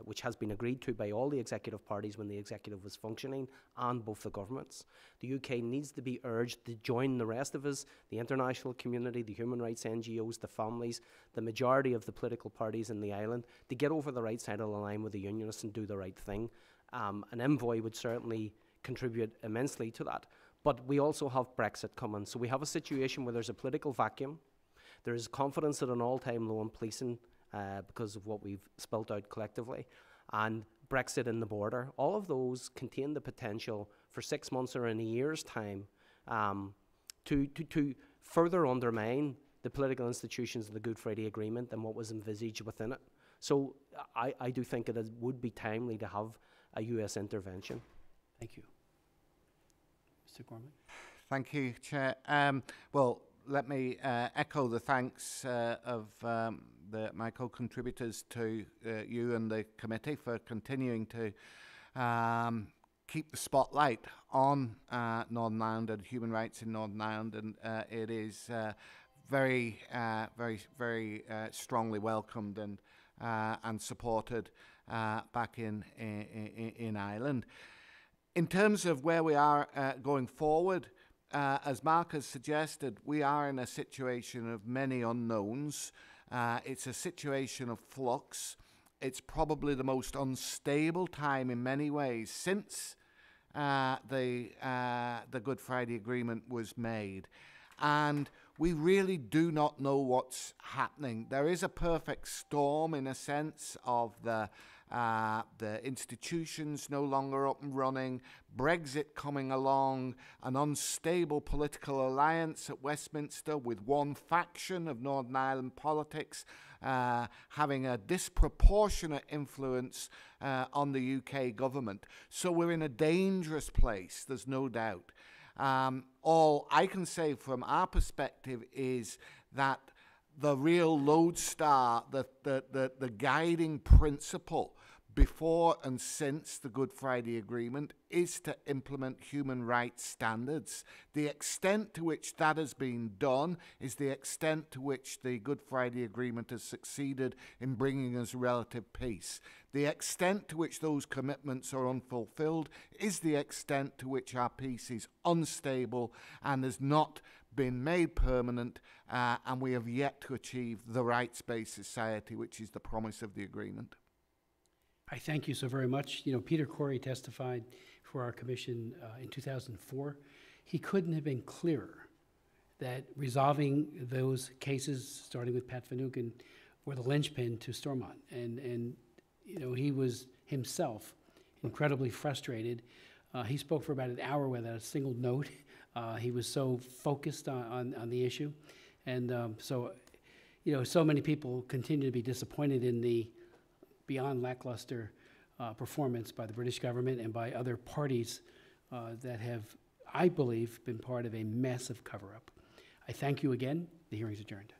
which has been agreed to by all the executive parties when the executive was functioning and both the governments. The UK needs to be urged to join the rest of us, the international community, the human rights NGOs, the families, the majority of the political parties in the island, to get over the right side of the line with the unionists and do the right thing. An envoy would certainly contribute immensely to that. But we also have Brexit coming. So we have a situation where there's a political vacuum. There is confidence at an all-time low in policing because of what we've spelt out collectively. And Brexit and the border, all of those contain the potential for 6 months or in a year's time to further undermine the political institutions of the Good Friday Agreement and what was envisaged within it. So I do think it would be timely to have a US intervention. Thank you. Mr. Gormley? Thank you, Chair. Well, let me echo the thanks of my co-contributors to you and the committee for continuing to keep the spotlight on Northern Ireland and human rights in Northern Ireland, and it is very strongly welcomed and supported back in Ireland. In terms of where we are going forward, as Mark has suggested, we are in a situation of many unknowns. It's a situation of flux. It's probably the most unstable time in many ways since the Good Friday Agreement was made. And we really do not know what's happening. There is a perfect storm, in a sense, of the institutions no longer up and running, Brexit coming along, an unstable political alliance at Westminster with one faction of Northern Ireland politics having a disproportionate influence on the UK government. So we're in a dangerous place, there's no doubt. All I can say from our perspective is that the real lodestar, the guiding principle before and since the Good Friday Agreement is to implement human rights standards. The extent to which that has been done is the extent to which the Good Friday Agreement has succeeded in bringing us relative peace. The extent to which those commitments are unfulfilled is the extent to which our peace is unstable and has not been made permanent, and we have yet to achieve the rights-based society, which is the promise of the agreement. I thank you so very much. You know, Peter Corey testified for our commission in 2004. He couldn't have been clearer that resolving those cases, starting with Pat Finucane, were the linchpin to Stormont. And you know, he was himself incredibly frustrated. He spoke for about an hour without a single note. He was so focused on the issue. And so, you know, so many people continue to be disappointed in the beyond lackluster performance by the British government and by other parties that have, I believe, been part of a massive cover-up. I thank you again. The hearing is adjourned.